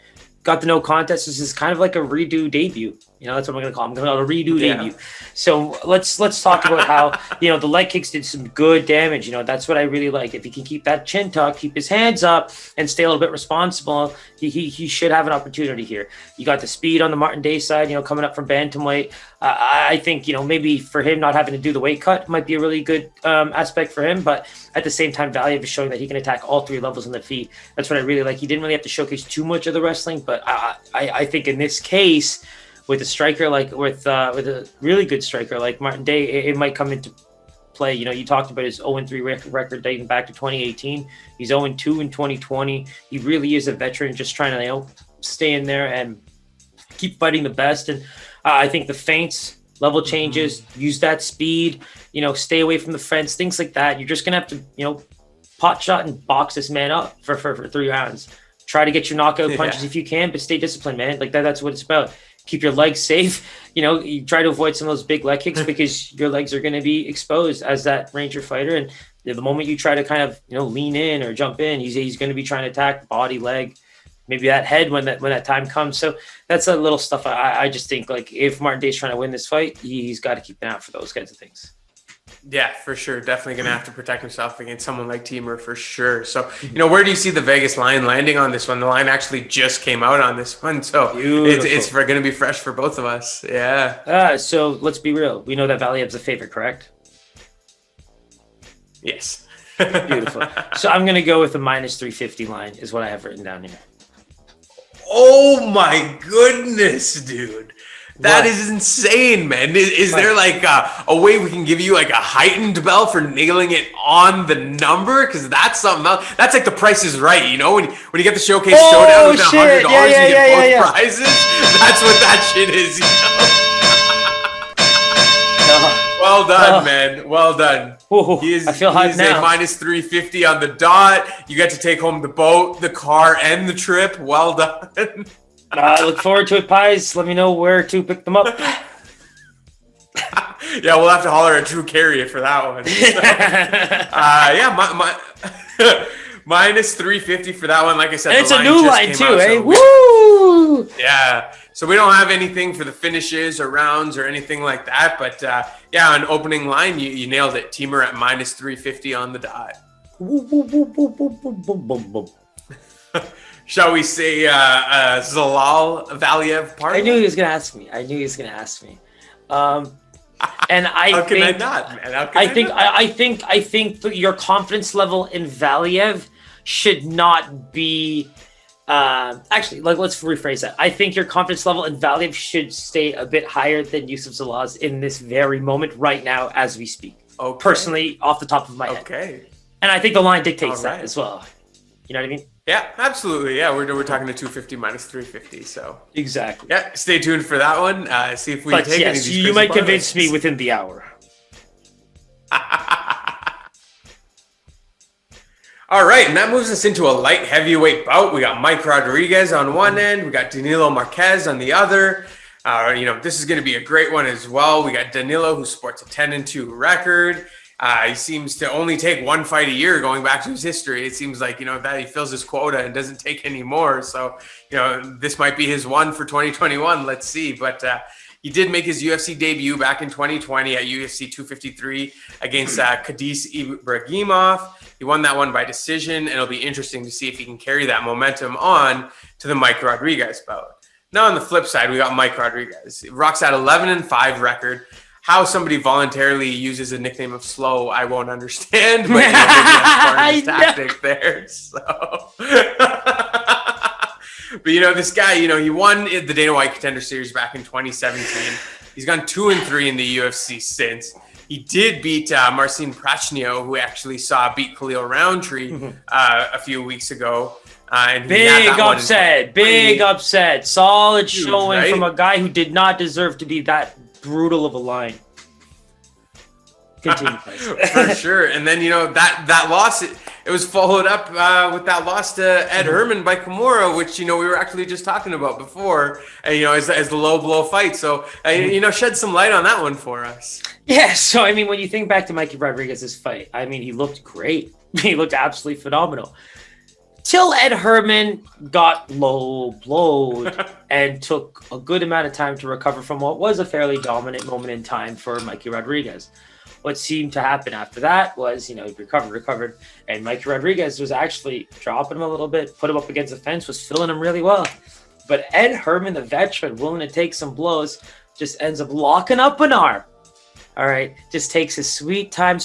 Got the no contest. This is kind of like a redo debut. That's what I'm going to call it. I'm going to call it a redo debut. So let's talk about how, the leg kicks did some good damage. That's what I really like. If he can keep that chin tucked, keep his hands up, and stay a little bit responsible, he should have an opportunity here. You got the speed on the Martin Day side, coming up from bantamweight. I think, maybe for him not having to do the weight cut might be a really good aspect for him. But at the same time, Valiev is showing that he can attack all 3 levels on the feet. That's what I really like. He didn't really have to showcase too much of the wrestling, but I think in this case, with a striker with a really good striker like Martin Day, it might come into play. You talked about his 0-3 record dating back to 2018. He's 0-2 in 2020. He really is a veteran, just trying to stay in there and keep fighting the best. And I think the feints, level changes, use that speed, stay away from the fence, things like that. You're just gonna have to pot shot and box this man up for 3 rounds. Try to get your knockout punches if you can, but stay disciplined, man. Like that's what it's about. Keep your legs safe. You try to avoid some of those big leg kicks because your legs are going to be exposed as that Ranger fighter. And the moment you try to kind of, lean in or jump in, he's going to be trying to attack body, leg, maybe that head when that time comes. So that's a little stuff. I just think like if Martin Day's trying to win this fight, he's got to keep an eye out for those kinds of things. Yeah, for sure. Definitely going to have to protect himself against someone like Timur for sure. So, where do you see the Vegas line landing on this one? The line actually just came out on this one. So it's going to be fresh for both of us. Yeah. So let's be real. We know that Valiev's a favorite, correct? Yes. Beautiful. So I'm going to go with the -350 line is what I have written down here. Oh my goodness, dude. That is insane, man. Is there like a way we can give you like a heightened bell for nailing it on the number? Because that's something else. That's like the Price is Right, when you get the Showcase Showdown with $100 and you get both prizes. That's what that shit is. Well done, man. Well done. I feel hyped now. -350 on the dot. You get to take home the boat, the car, and the trip. Well done. I look forward to it, Pies. Let me know where to pick them up. Yeah, we'll have to holler at Drew Carey for that one. So, -350 for that one. Like I said, and it's a new line too, eh? Woo! Yeah. So we don't have anything for the finishes or rounds or anything like that. But on opening line, you nailed it. Timur at -350 on the dot. Shall we say Zalal Valiev part? I knew he was going to ask me. And How can I not, man? I think your confidence level in Valiev should not be. Actually, let's rephrase that. I think your confidence level in Valiev should stay a bit higher than Youssef Zalal's in this very moment, right now, as we speak. Okay. Personally, off the top of my head. Okay. And I think the line dictates that as well. You know what I mean? Yeah, absolutely. Yeah, we're talking to 250 -350. So exactly. Yeah, stay tuned for that one. See if we can take any of these. You might convince me within the hour. All right, and that moves us into a light heavyweight bout. We got Mike Rodriguez on one end. We got Danilo Marques on the other. This is going to be a great one as well. We got Danilo, who sports a 10-2 record. He seems to only take one fight a year going back to his history. It seems like, that he fills his quota and doesn't take any more. So, this might be his one for 2021. Let's see. But he did make his UFC debut back in 2020 at UFC 253 against Khadis Ibragimov. He won that one by decision, and it'll be interesting to see if he can carry that momentum on to the Mike Rodriguez bout. Now, on the flip side, we got Mike Rodriguez. He rocks at 11-5 record. How somebody voluntarily uses a nickname of slow, I won't understand, but maybe that's part of his tactic there. So, but this guy, he won the Dana White Contender Series back in 2017. He's gone 2-3 in the UFC since. He did beat Marcin Prachnio, who actually saw beat Khalil Roundtree a few weeks ago. And big upset, solid showing from a guy who did not deserve to be that brutal of a line. Continue, for sure. And then that loss, it was followed up with that loss to Ed Herman by Kamaru, which we were actually just talking about before, as the low blow fight. So shed some light on that one for us. Yeah. So when you think back to Mikey Rodriguez's fight, he looked great. He looked absolutely phenomenal. Till Ed Herman got low blowed and took a good amount of time to recover from what was a fairly dominant moment in time for Mikey Rodriguez. What seemed to happen after that was, he recovered, and Mikey Rodriguez was actually dropping him a little bit, put him up against the fence, was filling him really well. But Ed Herman, the veteran, willing to take some blows, just ends up locking up an arm. All right, just takes his sweet time,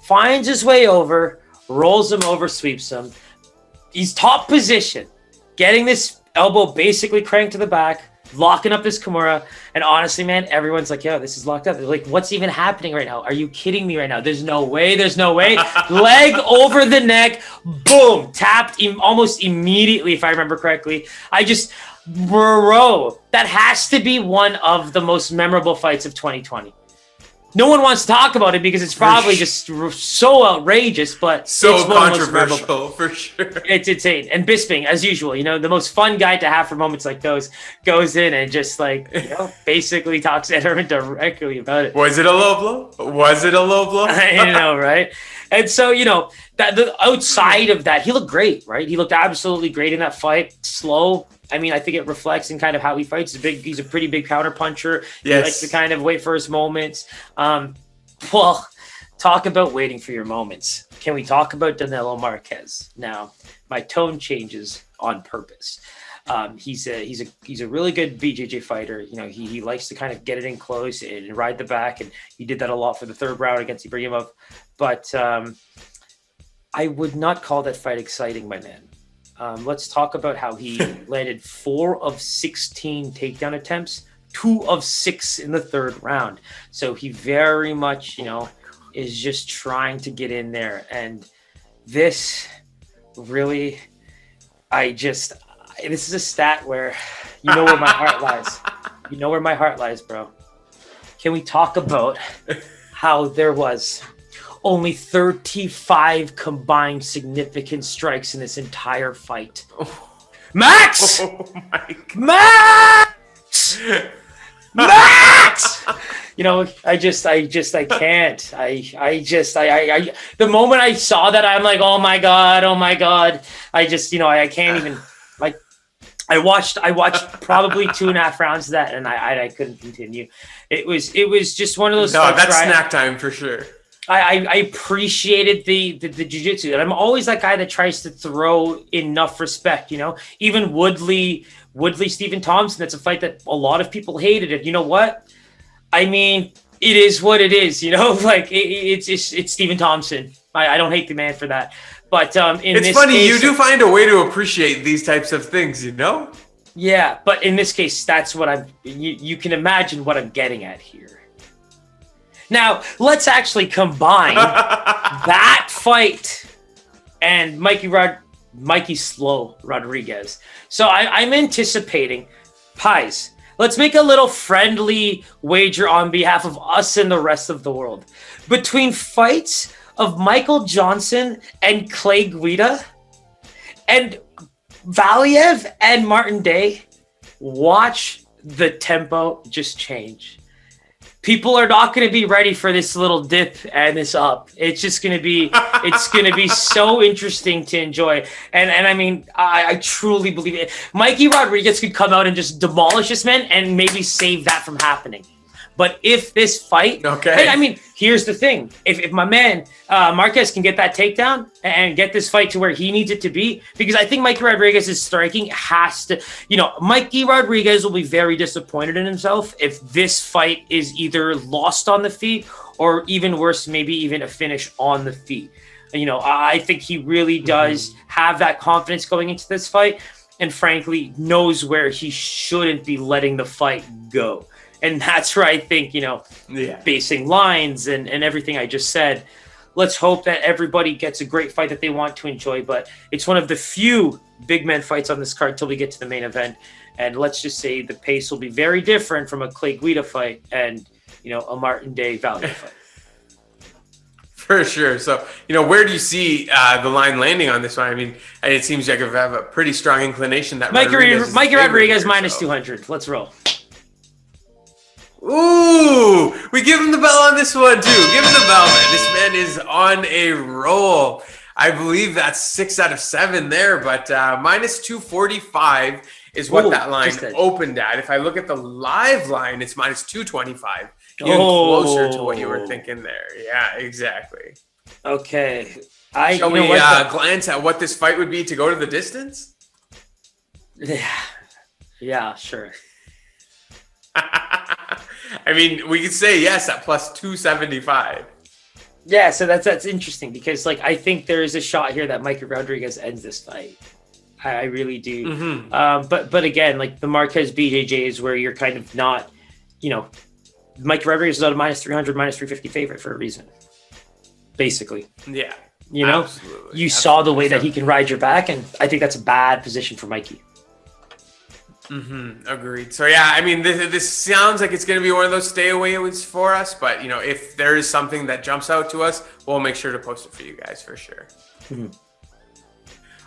finds his way over, rolls him over, sweeps him. He's top position, getting this elbow basically cranked to the back, locking up this Kimura. And honestly, man, everyone's like, yo, this is locked up. They're like, what's even happening right now? Are you kidding me right now? There's no way. Leg over the neck. Boom. Tapped almost immediately, if I remember correctly. Bro, that has to be one of the most memorable fights of 2020. No one wants to talk about it because it's probably just so outrageous, but so it's controversial for sure. It's insane. And Bisping, as usual, the most fun guy to have for moments like those, goes in and just basically talks to Ederman directly about it. Was it a low blow? I know, right? And so, that the outside of that, he looked great, right? He looked absolutely great in that fight. Slow. I mean, I think it reflects in kind of how he fights. He's a pretty big counter puncher. Yes. He likes to kind of wait for his moments. Well, talk about waiting for your moments. Can we talk about Danilo Marques? Now, my tone changes on purpose. He's a really good BJJ fighter. He likes to kind of get it in close and ride the back, and he did that a lot for the third round against Ibrahimov. But I would not call that fight exciting, my man. Let's talk about how he landed 4 of 16 takedown attempts, 2 of 6 in the third round. So he very much, is just trying to get in there. And this really, this is a stat where where my heart lies. You know where my heart lies, bro. Can we talk about how there was only 35 combined significant strikes in this entire fight? Max! Oh my God. Max! Max! I can't. The moment I saw that, I'm like, oh my God. I can't even, I watched probably 2.5 rounds of that, and I couldn't continue. It was just one of those. No, that's snack time for sure. I appreciated the jiu-jitsu, and I'm always that guy that tries to throw enough respect, even Woodley Stephen Thompson. That's a fight that a lot of people hated it. You know what? I mean, it is what it is, it's Stephen Thompson. I don't hate the man for that. But it's funny, case, you do find a way to appreciate these types of things, Yeah, but in this case, that's what you can imagine what I'm getting at here. Now, let's actually combine that fight and Mikey Slow Rodriguez. So I'm anticipating, Pies, let's make a little friendly wager on behalf of us and the rest of the world. Between fights of Michael Johnson and Clay Guida and Valiev and Martin Day, watch the tempo just change. People are not going to be ready for this little dip and this up. It's just going to be, so interesting to enjoy. And I mean, I truly believe it. Mikey Rodriguez could come out and just demolish this man and maybe save that from happening. But if this fight, okay. I mean, here's the thing. If my man Marquez can get that takedown and get this fight to where he needs it to be, because I think Mikey Rodriguez's striking has to, Mikey Rodriguez will be very disappointed in himself if this fight is either lost on the feet or even worse, maybe even a finish on the feet. I think he really does have that confidence going into this fight, and frankly knows where he shouldn't be letting the fight go. And that's where I think, basing lines and everything I just said, let's hope that everybody gets a great fight that they want to enjoy. But it's one of the few big men fights on this card till we get to the main event. And let's just say the pace will be very different from a Clay Guida fight and, a Martin Day Valiev fight. For sure. So, where do you see the line landing on this one? I mean, it seems like I have a pretty strong inclination that Mikey Rodriguez minus 200. Let's roll. Ooh, we give him the bell on this one too. Give him the bell, man. This man is on a roll. I believe that's 6 out of 7 there, but minus 245 is what that line opened at. If I look at the live line, it's minus 225. Even closer to what you were thinking there. Yeah, exactly. Okay. Shall we glance at what this fight would be to go to the distance? Yeah, sure. I mean, we could say yes at plus 275. Yeah, so that's interesting because I think there is a shot here that Mikey Rodriguez ends this fight. I really do. Mm-hmm. But again, like the Marquez BJJ is where you're kind of not, Mike Rodriguez is not a minus 300, minus 350 favorite for a reason. Basically. Yeah. Absolutely. You saw the way that he can ride your back, and I think that's a bad position for Mikey. Mm-hmm. Agreed. So yeah, I mean, this sounds like it's going to be one of those stay away for us. But if there is something that jumps out to us, we'll make sure to post it for you guys for sure. Mm-hmm.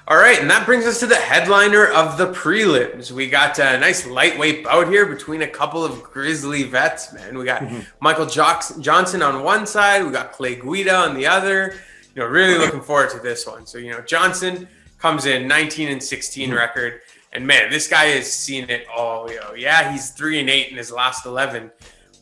All right, and that brings us to the headliner of the prelims. We got a nice lightweight bout here between a couple of grizzly vets, man. We got Michael Johnson on one side, we got Clay Guida on the other. Really looking forward to this one. So, Johnson comes in 19-16 record. And man, this guy has seen it all. Yeah, he's 3-8 in his last 11.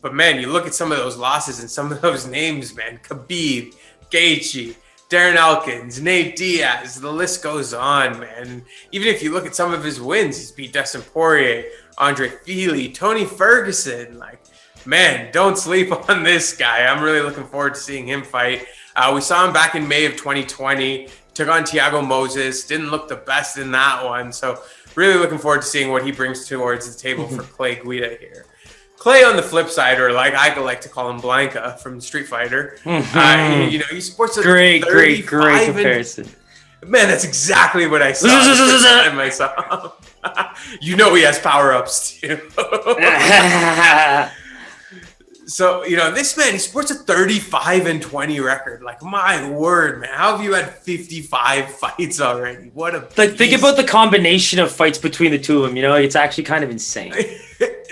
But man, you look at some of those losses and some of those names, man. Khabib, Gaethje, Darren Elkins, Nate Diaz. The list goes on, man. Even if you look at some of his wins, he's beat Dustin Poirier, Andre Fili, Tony Ferguson. Like, man, don't sleep on this guy. I'm really looking forward to seeing him fight. We saw him back in May of 2020. Took on Thiago Moses. Didn't look the best in that one. So really looking forward to seeing what he brings towards the table for Clay Guida here. Clay on the flip side, or like I like to call him Blanca from Street Fighter. He sports a great comparison. Man, that's exactly what I saw myself. He has power-ups too. So, this man, he sports a 35-20 record. Like, my word, man. How have you had 55 fights already? What a beast. Think about the combination of fights between the two of them. It's actually kind of insane.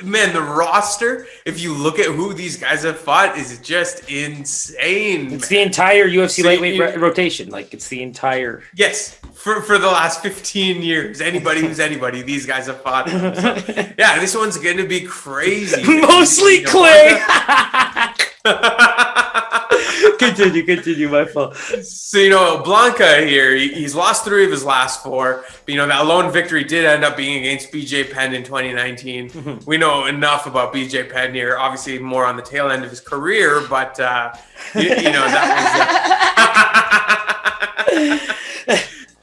Man, the roster, if you look at who these guys have fought, is just insane. It's the entire UFC lightweight rotation. Like, it's the entire... Yes, for the last 15 years. Anybody who's anybody, these guys have fought them. So, yeah, this one's going to be crazy. Mostly Clay! Continue, my fault. So, Blanca here, he's lost 3 of his last 4. But, that lone victory did end up being against BJ Penn in 2019. We know enough about BJ Penn here, obviously more on the tail end of his career, but, that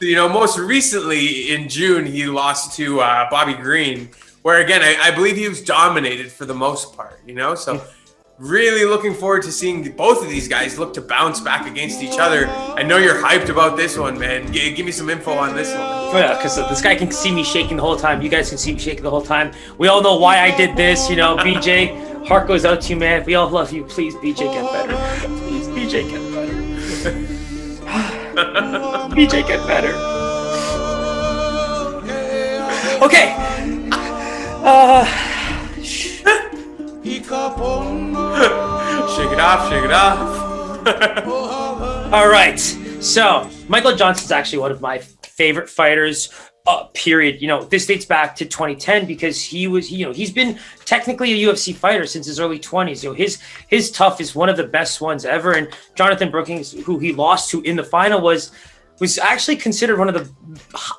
was... most recently in June, he lost to Bobby Green, where, again, I believe he was dominated for the most part, so... Really looking forward to seeing both of these guys look to bounce back against each other. I know you're hyped about this one, man. Give me some info on this one. Oh, yeah, because this guy can see me shaking the whole time. You guys can see me shaking the whole time. We all know why I did this, BJ. Heart goes out to you, man. We all love you. Please, BJ, get better. Please, BJ, get better. BJ, get better. Okay. Shake it off. All right. So Michael Johnson's actually one of my favorite fighters. Period. This dates back to 2010 because he's been technically a UFC fighter since his early 20s. His tough is one of the best ones ever. And Jonathan Brookings, who he lost to in the final, was actually considered one of the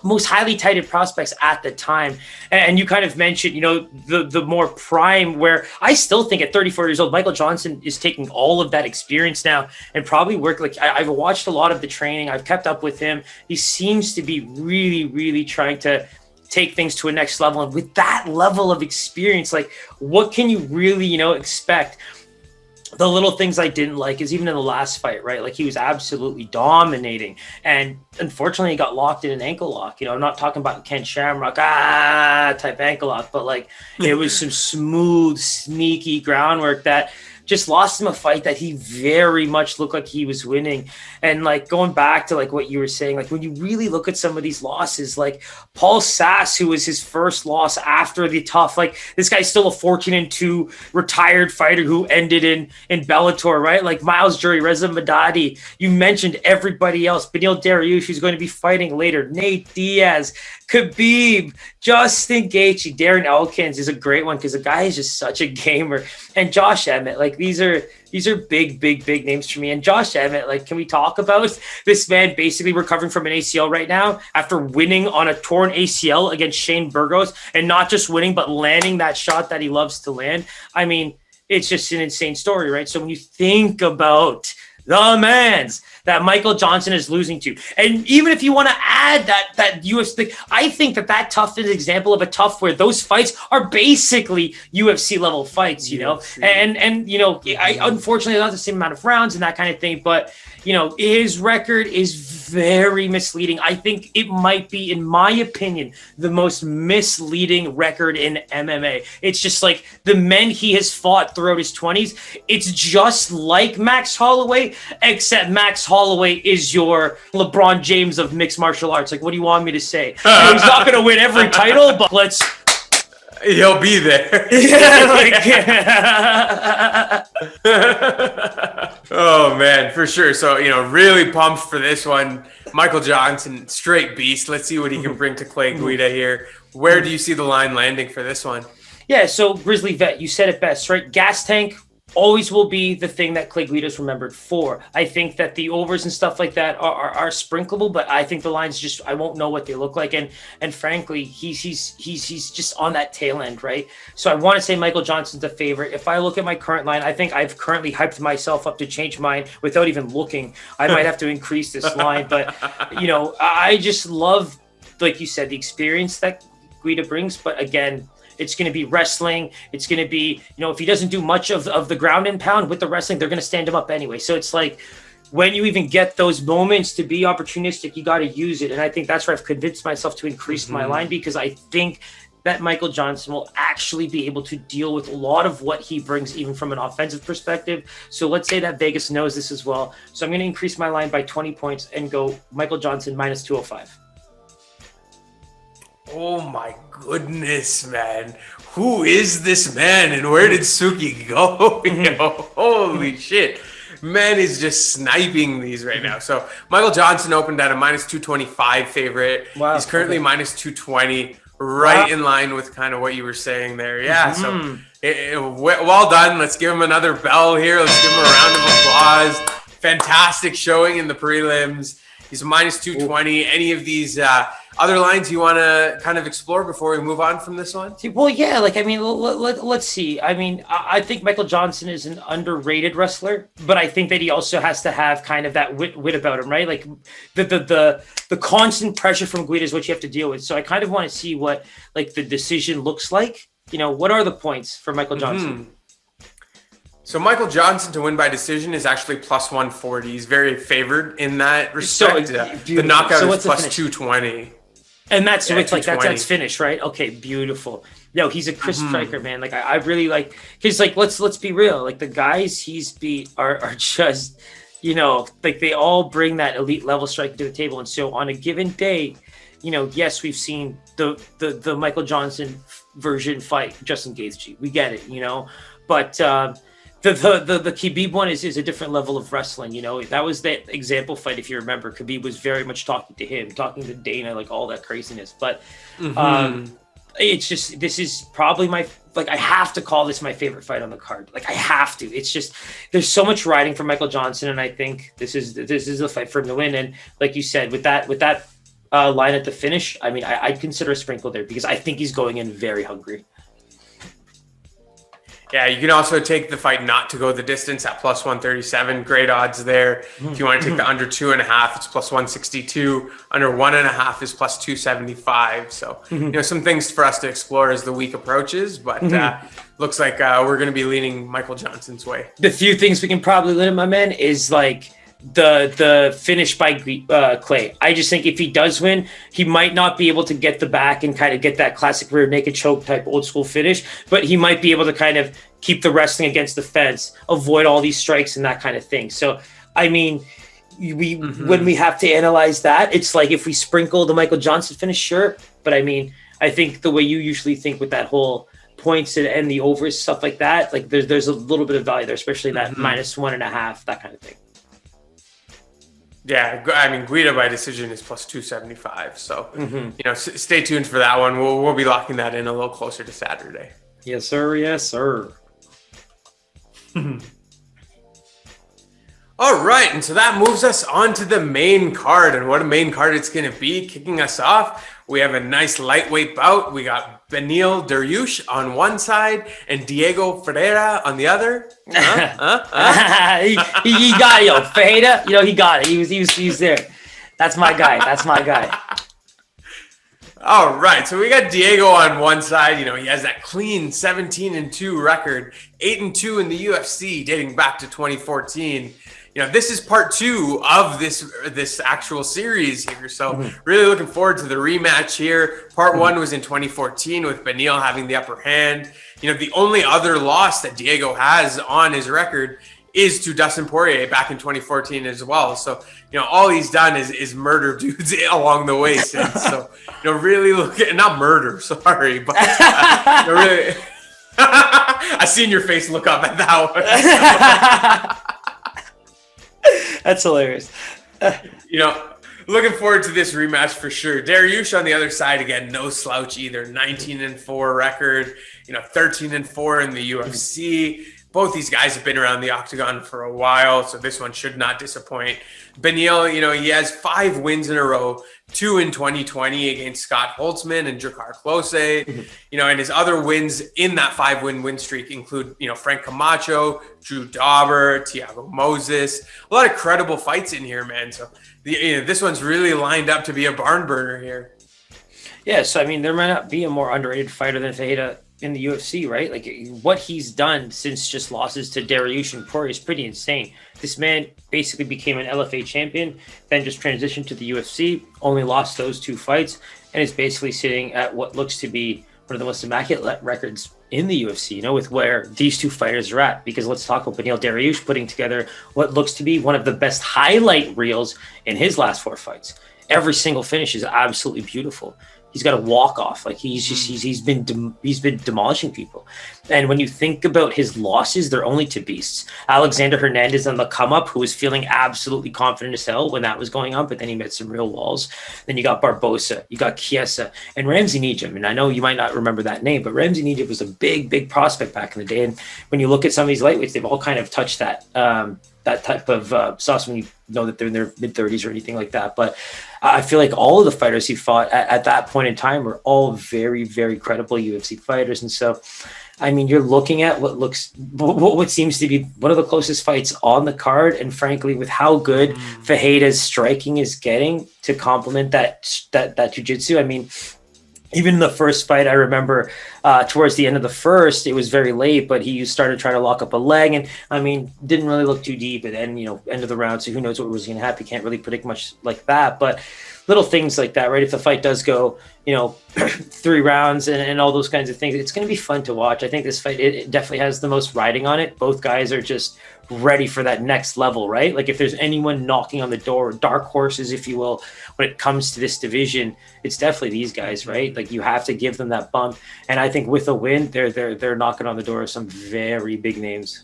most highly touted prospects at the time. And you kind of mentioned, the more prime, where I still think at 34 years old, Michael Johnson is taking all of that experience now and probably work. Like I've watched a lot of the training. I've kept up with him. He seems to be really, really trying to take things to a next level. And with that level of experience, like what can you really, expect? The little things I didn't like is even in the last fight, right? Like he was absolutely dominating. And unfortunately, he got locked in an ankle lock. I'm not talking about Ken Shamrock, type ankle lock, but like it was some smooth, sneaky groundwork that just lost him a fight that he very much looked like he was winning. And like going back to like what you were saying, like when you really look at some of these losses, like Paul Sass, who was his first loss after the tough, like this guy's still a 14-2 retired fighter who ended in Bellator, right? Like Miles Jury, Reza Madadi, you mentioned everybody else, Beneil Dariush, who's going to be fighting later, Nate Diaz, Khabib, Justin Gaethje, Darren Elkins is a great one because the guy is just such a gamer. And Josh Emmett, like these are big names for me. And Josh Emmett, like, can we talk about this man basically recovering from an ACL right now after winning on a torn ACL against Shane Burgos, and not just winning, but landing that shot that he loves to land? I mean, it's just an insane story, right? So when you think about the that Michael Johnson is losing to. And even if you want to add that UFC, I think that tough is an example of a tough where those fights are basically UFC level fights, you know, and you know, I unfortunately not the same amount of rounds and that kind of thing, but you know, his record is very misleading. I think it might be, in my opinion, the most misleading record in MMA. It's just like the men he has fought throughout his 20s. It's just like Max Holloway, except Max Holloway is your LeBron James of mixed martial arts. Like, what do you want me to say? You know, he's not going to win every title, but he'll be there. Oh man, for sure. So, you know, really pumped for this one. Michael Johnson, straight beast. Let's see what he can bring to Clay Guida here. Where do you see the line landing for this one? Yeah, so Grizzly Vet, you said it best, right? Gas tank always will be the thing that Clay Guida's remembered for. I think that the overs and stuff like that are sprinkleable, but I think the lines just, I won't know what they look like. And frankly, he's just on that tail end, right? So I want to say Michael Johnson's a favorite. If I look at my current line, I think I've currently hyped myself up to change mine without even looking. I might have to increase this line, but you know, I just love, like you said, the experience that Guida brings. But again, it's going to be wrestling. It's going to be, you know, if he doesn't do much of the ground and pound with the wrestling, they're going to stand him up anyway. So it's like, when you even get those moments to be opportunistic, you got to use it. And I think that's where I've convinced myself to increase my line, because I think that Michael Johnson will actually be able to deal with a lot of what he brings, even from an offensive perspective. So let's say that Vegas knows this as well. So I'm going to increase my line by 20 points and go Michael Johnson minus 205. Oh my goodness, man. Who is this man and where did Suki go? Yo, holy shit. Man is just sniping these right now. So Michael Johnson opened at a minus 225 favorite. Wow. He's currently minus 220, right in line with kind of what you were saying there. Yeah, so well done. Let's give him another bell here. Let's give him a round of applause. Fantastic showing in the prelims. He's a minus 220. Any of these other lines you want to kind of explore before we move on from this one? Well, yeah, like, I mean, let's see. I mean, I think Michael Johnson is an underrated wrestler, but I think that he also has to have kind of that wit about him, right? Like the constant pressure from Guida is what you have to deal with. So I kind of want to see what like the decision looks like. You know, what are the points for Michael Johnson? So Michael Johnson to win by decision is actually plus 140. He's very favored in that respect. So, the knockout is plus 220. And that's with like that's finished, right? Okay, beautiful. No, he's a crisp striker, man. Like I really like, because like let's be real. Like the guys he's beat are just, you know, like they all bring that elite level striking to the table. And so on a given day, you know, yes, we've seen the Michael Johnson version fight Justin Gaethje. We get it, you know, but the Khabib one is a different level of wrestling. You know, that was that example fight. If you remember, Khabib was very much talking to him, talking to Dana, like all that craziness. But it's just, this is probably I have to call this my favorite fight on the card. Like I have to. It's just, there's so much riding for Michael Johnson, and I think this is a fight for him to win. And like you said, with that line at the finish, I mean, I'd consider a sprinkle there because I think he's going in very hungry. Yeah, you can also take the fight not to go the distance at plus 137. Great odds there. If you want to take the under 2.5, it's plus 162. Under 1.5 is plus 275. So, you know, some things for us to explore as the week approaches, but looks like we're going to be leaning Michael Johnson's way. The few things we can probably lean, my man, is like the finish by Clay. I just think if he does win, he might not be able to get the back and kind of get that classic rear naked choke type old school finish, but he might be able to kind of keep the wrestling against the fence, avoid all these strikes and that kind of thing. So, I mean, when we have to analyze that, it's like if we sprinkle the Michael Johnson finish, sure. But I mean, I think the way you usually think with that whole points and the overs, stuff like that, like there's a little bit of value there, especially that minus 1.5, that kind of thing. Yeah, I mean, Guida by decision is plus 275. So, you know, stay tuned for that one. We'll be locking that in a little closer to Saturday. Yes, sir. Yes, sir. All right, and so that moves us on to the main card, and what a main card it's going to be. Kicking us off, We have a nice lightweight bout. We got Beneil Dariush on one side and Diego Ferreira on the other. He got it, yo. Ferreira, he got it. He was there. That's my guy. All right, so we got Diego on one side. He has that clean 17-2 record, 8-2 in the UFC, dating back to 2014. This is part 2 of this actual series here. So really looking forward to the rematch here. Part 1 was in 2014 with Beneil having the upper hand. The only other loss that Diego has on his record is to Dustin Poirier back in 2014 as well. So, all he's done is murder dudes along the way since. So, really not murder, sorry, but really, I seen your face look up at that one. That's hilarious. Looking forward to this rematch for sure. Dariush on the other side, again, no slouch either. 19-4 record, 13-4 in the UFC. Both these guys have been around the Octagon for a while, so this one should not disappoint. Beneil, he has 5 wins in a row, 2 in 2020 against Scott Holtzman and Drakkar Klose. And his other wins in that 5-win streak include, Frank Camacho, Drew Dauber, Thiago Moses. A lot of credible fights in here, man. So this one's really lined up to be a barn burner here. Yeah, so there might not be a more underrated fighter than Ferreira in the UFC, right? Like what he's done since just losses to Dariush and Poirier is pretty insane. This man basically became an LFA champion, then just transitioned to the UFC, only lost those 2 fights, and is basically sitting at what looks to be one of the most immaculate records in the UFC, with where these 2 fighters are at. Because let's talk about Beneil Dariush putting together what looks to be one of the best highlight reels in his last 4 fights. Every single finish is absolutely beautiful. He's got a walk off. Like he's been demolishing people. And when you think about his losses, they're only to beasts. Alexander Hernandez on the come up, who was feeling absolutely confident as hell when that was going on, but then he met some real walls. Then you got Barbosa, you got Chiesa, and Ramsey Nijem. And I know you might not remember that name, but Ramsey Nijem was a big prospect back in the day. And when you look at some of these lightweights, they've all kind of touched that type of sauce when you know that they're in their mid-30s or anything like that. But I feel like all of the fighters he fought at that point in time were all very, very credible UFC fighters. And so, you're looking at what seems to be one of the closest fights on the card. And frankly, with how good Ferreira's striking is getting to complement that jiu-jitsu, even in the first fight, I remember towards the end of the first, it was very late, but he started trying to lock up a leg and, didn't really look too deep. And then, end of the round, so who knows what was going to happen. You can't really predict much like that. But little things like that, right? If the fight does go, 3 rounds and all those kinds of things, it's going to be fun to watch. I think this fight, it definitely has the most riding on it. Both guys are just ready for that next level, right? Like if there's anyone knocking on the door, dark horses, if you will, when it comes to this division, it's definitely these guys, right? Like you have to give them that bump. And I think with a win, they're knocking on the door of some very big names.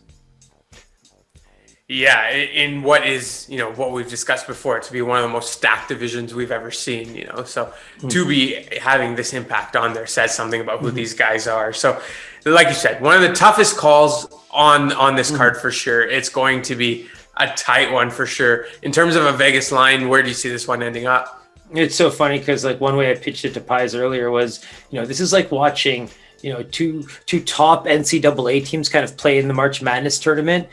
Yeah, in what is, what we've discussed before, to be one of the most stacked divisions we've ever seen, so to be having this impact on there says something about who these guys are. So like you said, one of the toughest calls on this card for sure. It's going to be a tight one for sure. In terms of a Vegas line, where do you see this one ending up? It's so funny because one way I pitched it to Pies earlier was, this is like watching, two top NCAA teams kind of play in the March Madness tournament,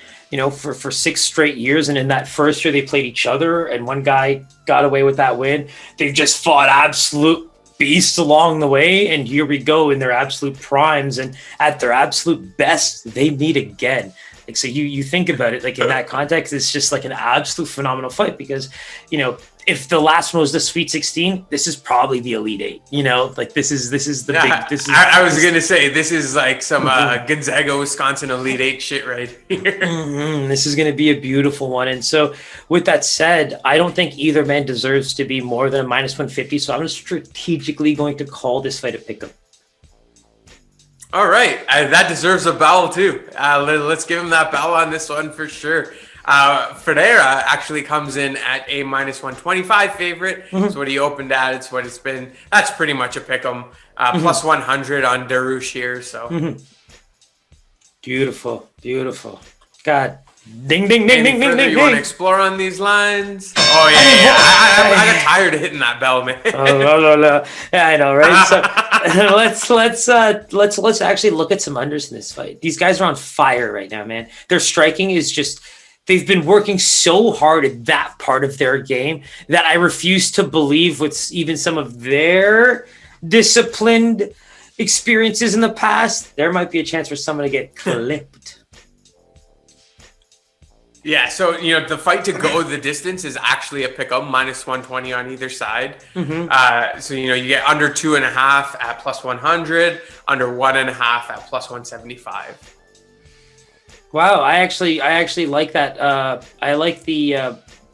for 6 straight years. And in that first year they played each other and one guy got away with that win. They've just fought absolute beasts along the way. And here we go in their absolute primes and at their absolute best, they meet again. Like, so you think about it, like in that context, it's just like an absolute phenomenal fight because, if the last one was the Sweet 16, this is probably the Elite 8, like this is the big, I was going to say, this is like some Gonzaga, Wisconsin Elite 8 shit right here. This is going to be a beautiful one. And so with that said, I don't think either man deserves to be more than a -150. So I'm strategically going to call this fight a pick'em. All right. That deserves a bell too. Let's give him that bell on this one for sure. Ferreira actually comes in at a -125 favorite. So what he opened at, it's what it's been. That's pretty much a pick 'em. Plus 100 on Dariush here. So beautiful. God, Ding, ding, ding, ding, ding, ding, you want to ding. explore on these lines? Oh yeah. I got tired of hitting that bell, man. Yeah, I know, right? So let's actually look at some unders in this fight. These guys are on fire right now, man. Their striking is just. They've been working so hard at that part of their game that I refuse to believe with even some of their disciplined experiences in the past, there might be a chance for someone to get clipped. Yeah, so, the fight to go the distance is actually a pick-up, minus 120 on either side. So, you get under 2.5 at plus 100, under 1.5 at plus 175. Wow, I actually like that. I like the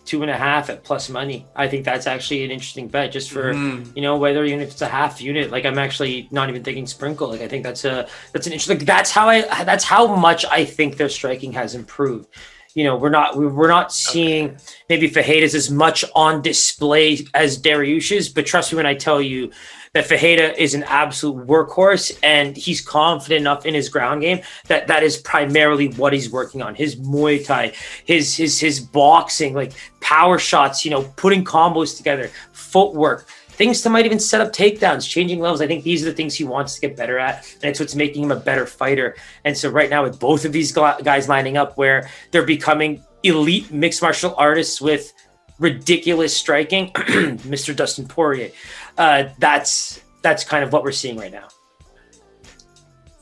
2.5 at plus money. I think that's actually an interesting bet, just for whether even if it's a half unit. Like, I'm actually not even thinking sprinkle. Like, I think that's an interesting. Like, that's how much I think their striking has improved. We're not seeing maybe Fajitas as much on display as Dariush's, but trust me when I tell you that Fajita is an absolute workhorse, and he's confident enough in his ground game that is primarily what he's working on. His Muay Thai, his boxing, like power shots, putting combos together, footwork, things to might even set up takedowns, changing levels. I think these are the things he wants to get better at, and it's what's making him a better fighter. And so right now, with both of these guys lining up where they're becoming elite mixed martial artists with ridiculous striking, Mr. Dustin Poirier, that's kind of what we're seeing right now.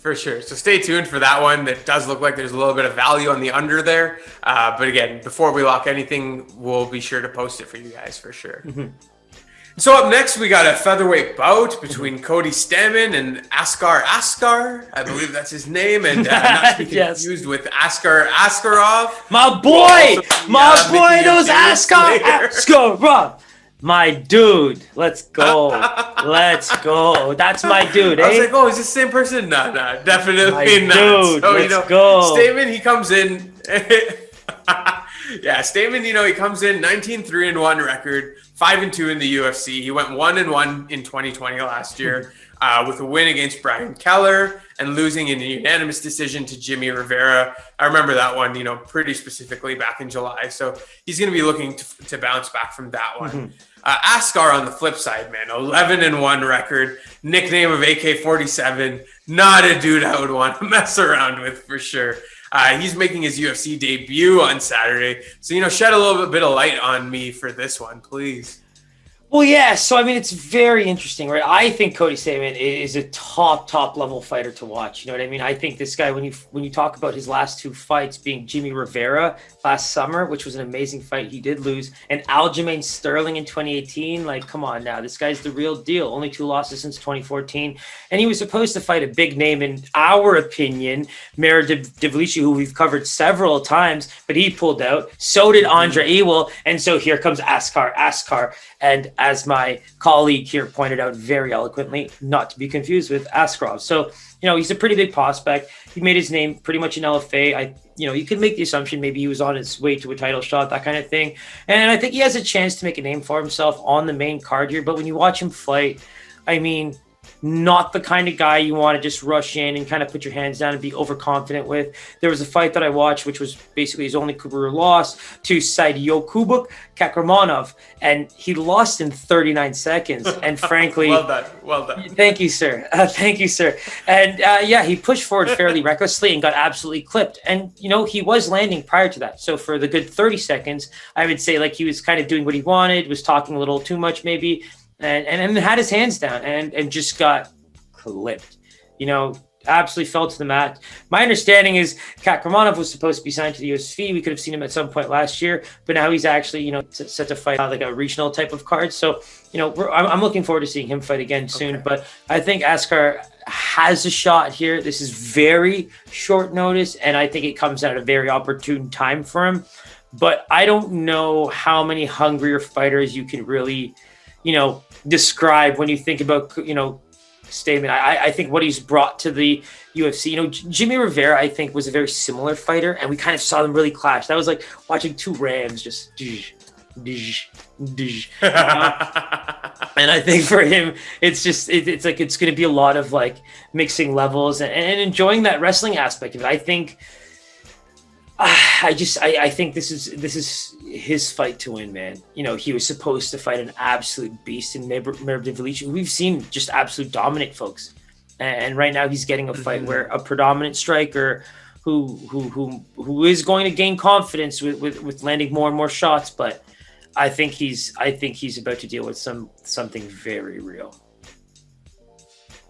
For sure. So stay tuned for that one. That does look like there's a little bit of value on the under there. But again, before we lock anything, we'll be sure to post it for you guys for sure. So up next, we got a featherweight bout between Cory Sandhagen and Askar. I believe that's his name, and not to be confused with Askar Askarov. My boy, those Askarov. My dude, let's go. That's my dude, eh? I was like, oh, is this the same person? No, definitely my not. Dude, so, let's go. Sandhagen, he comes in. Yeah, Sandhagen, he comes in 19-3-1 record, 5-2 in the UFC. He went 1-1 in 2020 last year with a win against Brian Keller and losing in a unanimous decision to Jimmy Rivera. I remember that one, pretty specifically back in July. So he's going to be looking to bounce back from that one. Askar on the flip side, man, 11-1 record, nickname of AK-47, not a dude I would want to mess around with for sure. He's making his UFC debut on Saturday. So, shed a little bit of light on me for this one, please. Well, yeah. So, I mean, it's very interesting, right? I think Cory Sandhagen is a top level fighter to watch. You know what I mean? I think this guy, when you talk about his last two fights being Jimmy Rivera last summer, which was an amazing fight, he did lose, and Aljamain Sterling in 2018, like, come on now. This guy's the real deal. Only 2 losses since 2014. And he was supposed to fight a big name, in our opinion, Mara Devlici, who we've covered several times, but he pulled out. So did Andre Ewell. And so here comes Askar. And as my colleague here pointed out very eloquently, not to be confused with Askarov. So, he's a pretty big prospect. He made his name pretty much in LFA. You could make the assumption maybe he was on his way to a title shot, that kind of thing. And I think he has a chance to make a name for himself on the main card here. But when you watch him fight, I mean, not the kind of guy you want to just rush in and kind of put your hands down and be overconfident with. There was a fight that I watched, which was basically his only career loss to Saidiyokubuk Kakramanov, and he lost in 39 seconds. And frankly, well done. Thank you, sir. And he pushed forward fairly recklessly and got absolutely clipped. And he was landing prior to that. So for the good 30 seconds, I would say, like, he was kind of doing what he wanted, was talking a little too much maybe. And had his hands down and just got clipped, absolutely fell to the mat. My understanding is Kakramanov was supposed to be signed to the UFC. We could have seen him at some point last year, but now he's actually, set to fight like a regional type of card. So, I'm looking forward to seeing him fight again soon. Okay. But I think Askar has a shot here. This is very short notice, and I think it comes at a very opportune time for him. But I don't know how many hungrier fighters you can really describe when you think about, Sandhagen. I think what he's brought to the UFC, Jimmy Rivera, I think, was a very similar fighter, and we kind of saw them really clash. That was like watching two Rams just and I think for him, it's just, it's like, it's going to be a lot of like mixing levels and enjoying that wrestling aspect of it. I think I think this is his fight to win, man. You know, he was supposed to fight an absolute beast in Merab. We've seen just absolute dominant folks, and right now he's getting a fight where a predominant striker who is going to gain confidence with landing more and more shots. But I think he's about to deal with something very real.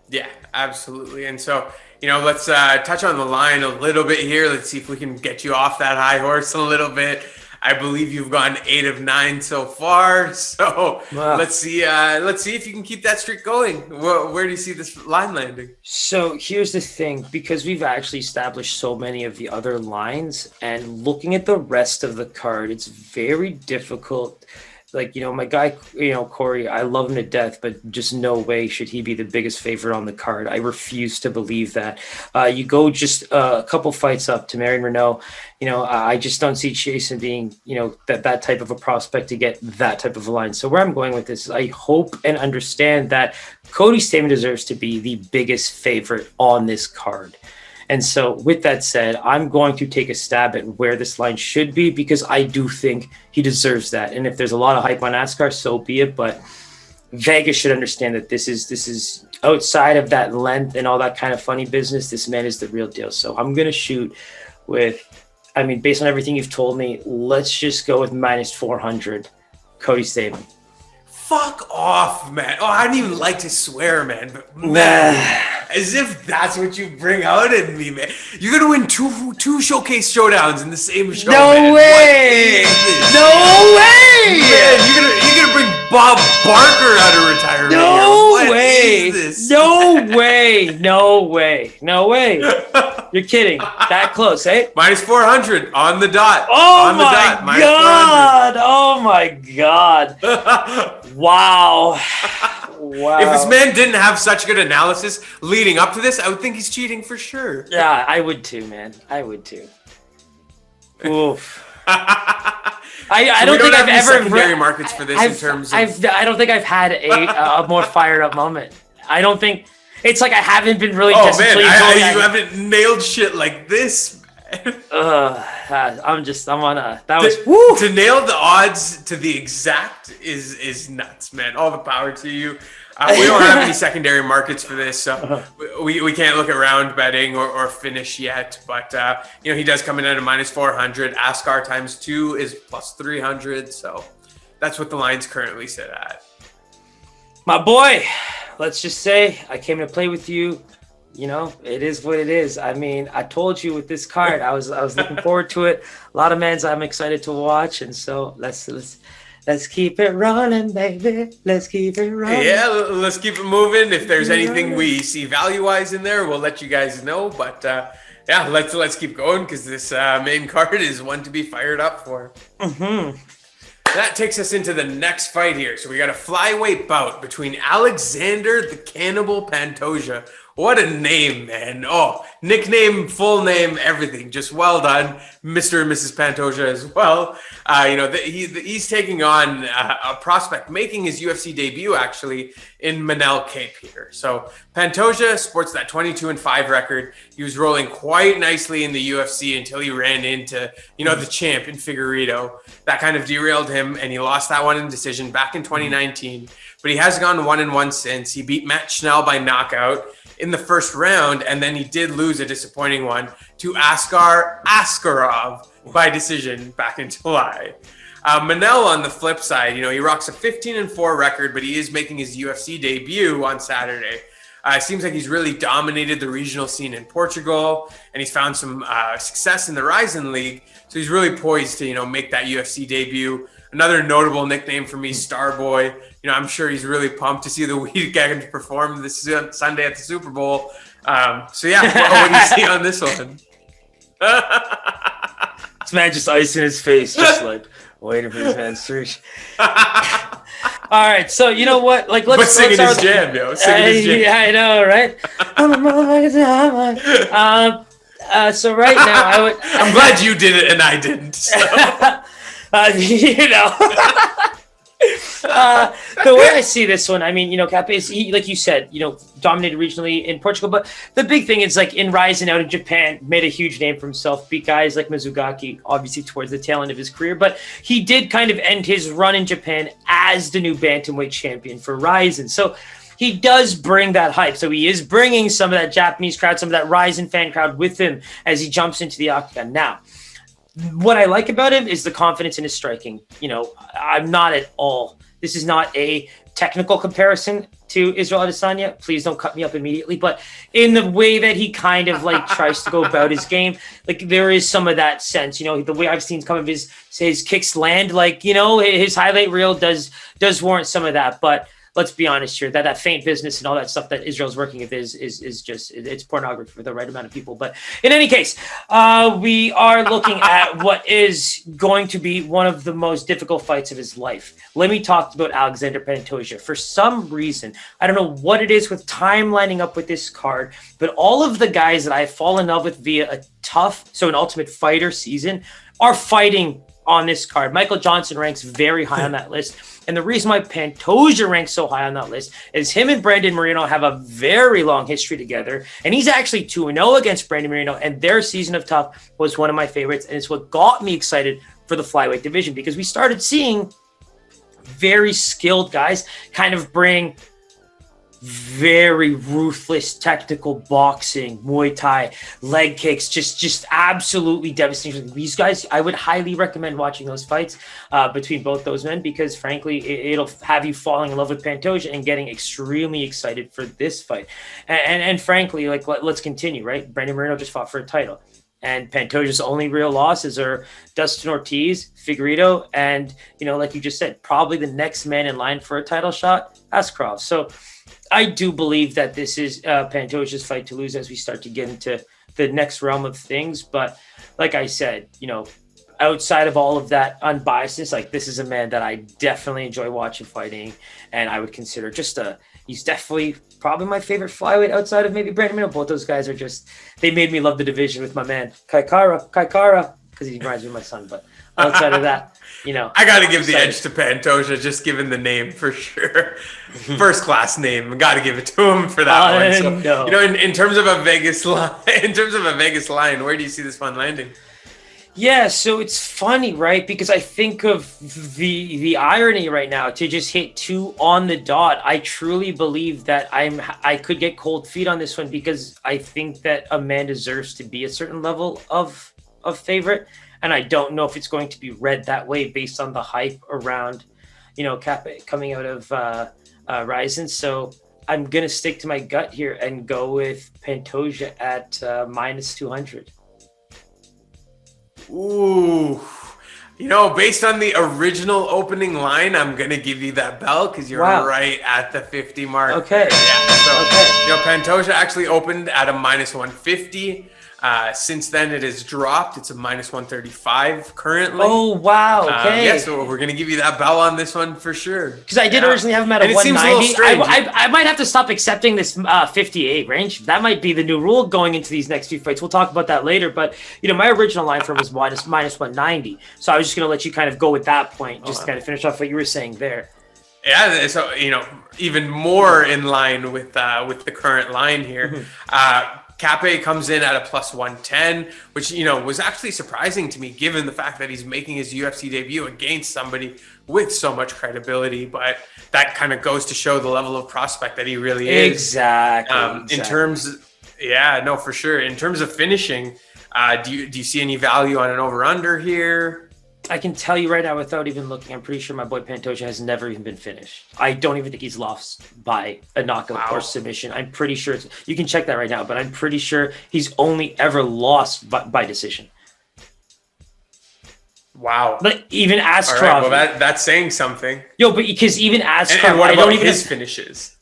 Yeah, absolutely. And so, you know, let's touch on the line a little bit here. Let's see if we can get you off that high horse a little bit. I believe you've gone 8 of 9 so far. So let's see if you can keep that streak going. Where do you see this line landing? So here's the thing, because we've actually established so many of the other lines, and looking at the rest of the card, it's very difficult. Like, you know, my guy, you know, Cory, I love him to death, but just no way should he be the biggest favorite on the card. I refuse to believe that. You go just a couple fights up to Marion Renault, you know, I just don't see Jason being, you know, that type of a prospect to get that type of a line. So where I'm going with this is I hope and understand that Cory Sandhagen deserves to be the biggest favorite on this card. And so with that said, I'm going to take a stab at where this line should be, because I do think he deserves that. And if there's a lot of hype on Askar, so be it. But Vegas should understand that this is outside of that length and all that kind of funny business. This man is the real deal. So I'm going to shoot with, I mean, based on everything you've told me, let's just go with minus 400, Cory Sandhagen. Fuck off, man. Oh, I don't even like to swear, man. But man, as if that's what you bring out in me, man. You're gonna win two showcase showdowns in the same show. No man. way! No way! Man, you're gonna bring Bob Barker out of retirement. No way! No way! No way! No way! You're kidding. That close, eh? Minus 400 on the dot. Oh on my god! Oh my god! Wow. Wow. If this man didn't have such good analysis leading up to this, I would think he's cheating for sure. Yeah, I would too, man. I would too. Oof. I don't think I've ever secondary markets for this in terms of. I don't think I've had a more fired up moment. I don't think it's like I haven't been really. Oh man, you haven't nailed shit like this. I'm on a. That was to nail the odds to the exact is nuts, man. All the power to you. We don't have any secondary markets for this, so we can't look at round betting or finish yet. But you know, he does come in at a minus 400. Askar times 2 is plus 300. So that's what the lines currently sit at. My boy, let's just say I came to play with you. You know, it is what it is. I mean, I told you with this card, I was looking forward to it. A lot of mans I'm excited to watch, and so let's keep it rolling, baby. Let's keep it rolling. Yeah, let's keep it moving. If there's anything we see value-wise in there, we'll let you guys know. But yeah, let's keep going, because this main card is one to be fired up for. Mm-hmm. That takes us into the next fight here. So we got a flyweight bout between Alexander the Cannibal Pantoja. What a name, man. Oh, nickname, full name, everything. Just well done, Mr. and Mrs. Pantoja as well. You know, he's taking on a prospect making his UFC debut, actually, in Beneil Cape here. So Pantoja sports that 22-5 record. He was rolling quite nicely in the UFC until he ran into, you know, the champ in Figueiredo. That kind of derailed him, and he lost that one in decision back in 2019. But he has gone 1-1 since. He beat Matt Schnell by knockout in the first round, and then he did lose a disappointing one to Askar Askarov by decision back in July. Beneil, on the flip side, you know, he rocks a 15-4 record, but he is making his UFC debut on Saturday. It seems like he's really dominated the regional scene in Portugal, and he's found some success in the Ryzen League. So he's really poised to, you know, make that UFC debut. Another notable nickname for me, Starboy. You know, I'm sure he's really pumped to see the Weekend perform this Sunday at the Super Bowl. So yeah, what do you see on this one? This man just icing his face, just like waiting for his hands to reach. All right, so you know what? Like, let's singing his jam, yo. Singing his jam. Yeah, I know, right? So right now, I'm glad you did it and I didn't. So. You know. The way I see this one, I mean, Cape is, like you said, dominated regionally in Portugal, but the big thing is like in rising out of Japan, made a huge name for himself, beat guys like Mizugaki, obviously towards the tail end of his career, but he did kind of end his run in Japan as the new bantamweight champion for Rizin. So he does bring that hype. So he is bringing some of that Japanese crowd, some of that Rizin fan crowd with him as he jumps into the octagon. Now, what I like about him is the confidence in his striking. I'm not at all. This is not a technical comparison to Israel Adesanya. Please don't cut me up immediately. But in the way that he kind of like tries to go about his game, like there is some of that sense. The way I've seen some of his kicks land, like his highlight reel does warrant some of that. But let's be honest here, that feint business and all that stuff that Israel's working with is just, it's pornography for the right amount of people. But in any case, we are looking at what is going to be one of the most difficult fights of his life. Let me talk about Alexander Pantoja. For some reason, I don't know what it is with time lining up with this card, but all of the guys that I've fallen in love with via an Ultimate Fighter season are fighting on this card. Michael Johnson ranks very high on that list. And the reason why Pantoja ranks so high on that list is him and Brandon Moreno have a very long history together. And he's actually 2-0 against Brandon Moreno. And their season of tough was one of my favorites. And it's what got me excited for the flyweight division, because we started seeing very skilled guys kind of bring very ruthless technical boxing, Muay Thai, leg kicks, just absolutely devastating. These guys, I would highly recommend watching those fights between both those men, because frankly, it'll have you falling in love with Pantoja and getting extremely excited for this fight. And frankly, like let's continue, right? Brandon Moreno just fought for a title. And Pantoja's only real losses are Dustin Ortiz, Figueiredo, and, like you just said, probably the next man in line for a title shot, Askarov. So I do believe that this is Pantoja's fight to lose as we start to get into the next realm of things. But like I said, outside of all of that unbiasedness, like this is a man that I definitely enjoy watching fighting. And I would consider he's definitely probably my favorite flyweight outside of maybe Brandon Moreno. Both those guys are they made me love the division with my man, Kaikara, because he reminds me of my son. But outside of that, I got to give the edge to Pantoja, just given the name for sure. First class name. Got to give it to him for that one. So, no. In terms of a Vegas line, where do you see this one landing? Yeah, so it's funny, right? Because I think of the irony right now to just hit 2 on the dot. I truly believe that I could get cold feet on this one, because I think that a man deserves to be a certain level of favorite. And I don't know if it's going to be read that way based on the hype around, Cape coming out of Rizin. So I'm going to stick to my gut here and go with Pantoja at minus 200. Ooh, based on the original opening line, I'm going to give you that bell, because you're right at the 50 mark. Okay. Yeah. So, Pantoja actually opened at a minus 150. Since then, it has dropped. It's a minus 135 currently. Oh, wow. Okay. So we're going to give you that bell on this one for sure. Because I did originally have him at a 190. I might have to stop accepting this 58 range. That might be the new rule going into these next few fights. We'll talk about that later. But, my original line for him was minus 190. So I was just going to let you kind of go with that point, just to kind of finish off what you were saying there. Yeah, so, even more in line with the current line here. Cape comes in at a plus 110, which, was actually surprising to me, given the fact that he's making his UFC debut against somebody with so much credibility. But that kind of goes to show the level of prospect that he really is. Exactly. In terms, for sure. In terms of finishing, do you see any value on an over-under here? I can tell you right now, without even looking, I'm pretty sure my boy Pantoja has never even been finished. I don't even think he's lost by a knockout or submission. I'm pretty sure you can check that right now, but I'm pretty sure he's only ever lost by decision. Wow. Like even Askarov. Right, well, that's saying something. But because even Askarov, and what about his finishes?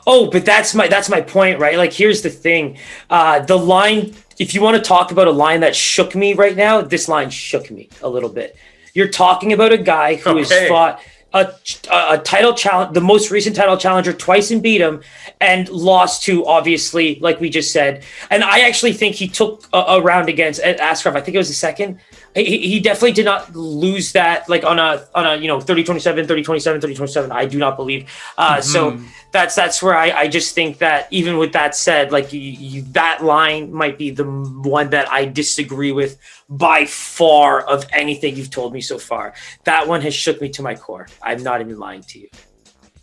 Oh, but that's my point, right? Like, here's the thing. The line, if you want to talk about a line that shook me right now, this line shook me a little bit. You're talking about a guy who has fought a title challenge, the most recent title challenger twice and beat him, and lost to, obviously, like we just said. And I actually think he took a round against Askarov. I think it was the second. He definitely did not lose that like on a 30-27, 30-27, 30-27. I do not believe. So that's where I just think that even with that said, like that line might be the one that I disagree with by far of anything you've told me so far. That one has shook me to my core. I'm not even lying to you.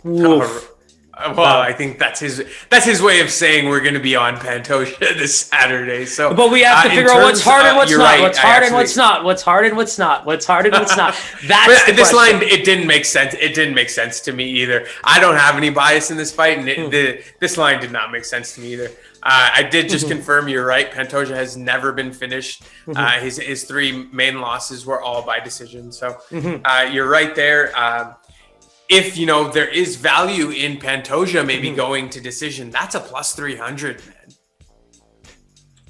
Oof. Well, I think that's his way of saying we're going to be on Pantoja this Saturday. So, but we have to figure out what's hard and what's not. Right, what's hard and what's not. What's hard and what's not. What's hard and what's not. That's the this question. line. It didn't make sense. It didn't make sense to me either. I don't have any bias in this fight, and this line did not make sense to me either. I did just confirm you're right. Pantoja has never been finished. His 3 main losses were all by decision. So you're right there. If there is value in Pantoja maybe going to decision, that's a plus 300, man.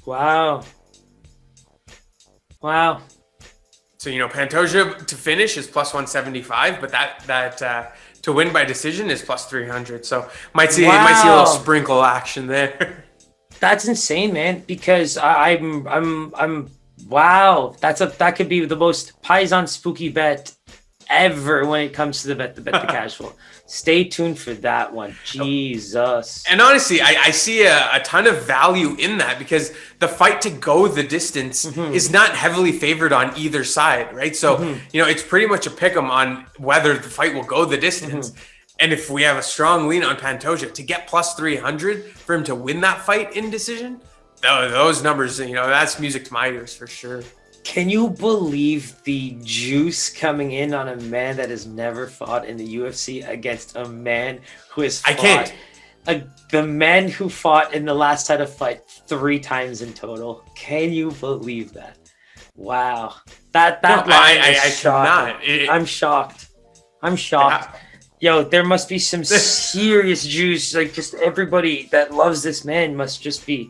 Wow. So Pantoja to finish is plus 175, but that to win by decision is plus 300. So might see a little sprinkle action there. That's insane, man. Because I'm wow. That could be the most Paisan spooky bet ever when it comes to the bet the casual. Stay tuned for that one. Jesus. And honestly, I see a ton of value in that because the fight to go the distance is not heavily favored on either side, right? So, it's pretty much a pick 'em on whether the fight will go the distance. And if we have a strong lean on Pantoja to get plus 300 for him to win that fight in decision, those numbers, that's music to my ears for sure. Can you believe the juice coming in on a man that has never fought in the UFC against a man who has fought? I can't. The man who fought in the last title fight 3 times in total. Can you believe that? Wow. That line is shocking. I'm shocked. Yeah. Yo, there must be some serious juice. Like just everybody that loves this man must just be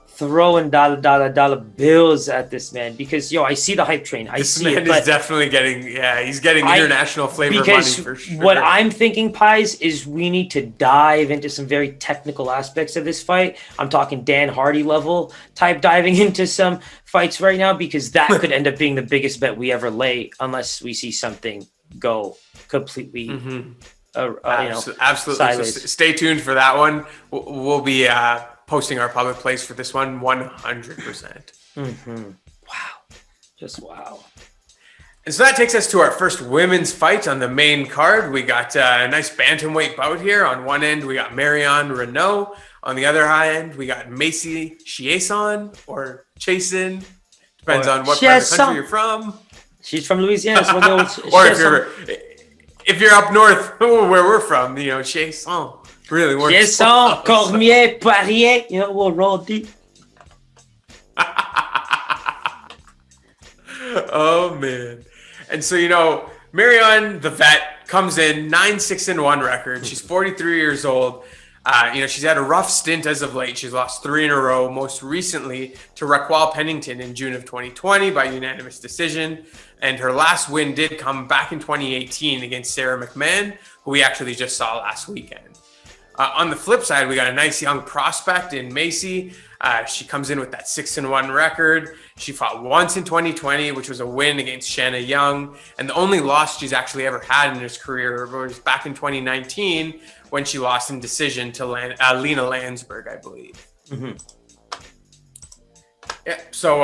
throwing dollar bills at this man because I see the hype train. This man is definitely getting he's getting international flavor money for sure. What I'm thinking, Pies, is we need to dive into some very technical aspects of this fight. I'm talking Dan Hardy level type diving into some fights right now because that could end up being the biggest bet we ever lay unless we see something go completely absolutely. sideways. So stay tuned for that one. We'll be posting our public place for this one 100%. Wow. Just wow. And so that takes us to our first women's fight on the main card. We got a nice bantamweight bout here. On one end, we got Marion Renault. On the other high end, we got Macy Chiasson or Chasen. Depends on what part of the country you're from. She's from Louisiana. So we'll go or if you're up north, where we're from, Chiasson. Really works. Chiasson, Cormier, Poirier, we'll roll deep. Oh, man. And so, Marion, the vet, comes in 9-6-1 record. She's 43 years old. She's had a rough stint as of late. She's lost 3 in a row, most recently to Raquel Pennington in June of 2020 by unanimous decision. And her last win did come back in 2018 against Sarah McMahon, who we actually just saw last weekend. On the flip side, we got a nice young prospect in Macy. She comes in with that 6-1 record. She fought once in 2020, which was a win against Shanna Young. And the only loss she's actually ever had in her career was back in 2019 when she lost in decision to Lena Landsberg, I believe. Yeah. So,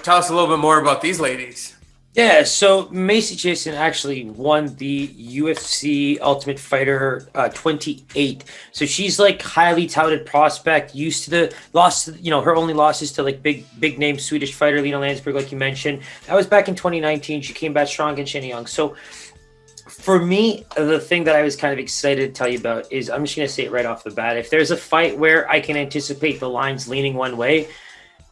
tell us a little bit more about these ladies. Yeah, so Macy Chiasson actually won the UFC Ultimate Fighter 28. So she's like highly touted prospect, used to the loss, her only losses to like big name Swedish fighter Lena Landsberg, like you mentioned. That was back in 2019. She came back strong against Shanna Young. So for me, the thing that I was kind of excited to tell you about is I'm just going to say it right off the bat. If there's a fight where I can anticipate the lines leaning one way,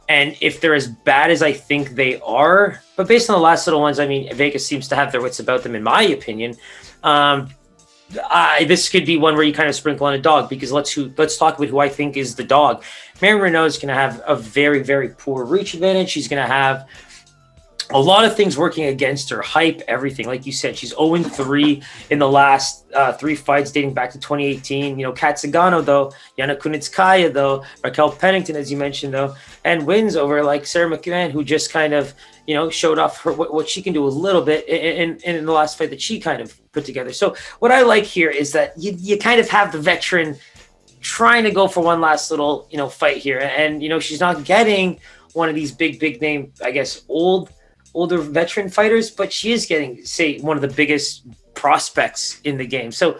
and if they're as bad as I think they are, but based on the last little ones, I mean, Vegas seems to have their wits about them, in my opinion. This could be one where you kind of sprinkle on a dog because let's talk about who I think is the dog. Marion Renault is going to have a very, very poor reach advantage. She's going to have a lot of things working against her, hype, everything. Like you said, she's 0-3 in the last 3 fights dating back to 2018. Kat Zingano, though, Yana Kunitskaya, though, Raquel Pennington, as you mentioned, though, and wins over like Sarah McMahon, who just kind of, showed off her what she can do a little bit in the last fight that she kind of put together. So what I like here is that you kind of have the veteran trying to go for one last little, fight here. And, she's not getting one of these big name, I guess, older veteran fighters, but she is getting, say, one of the biggest prospects in the game. So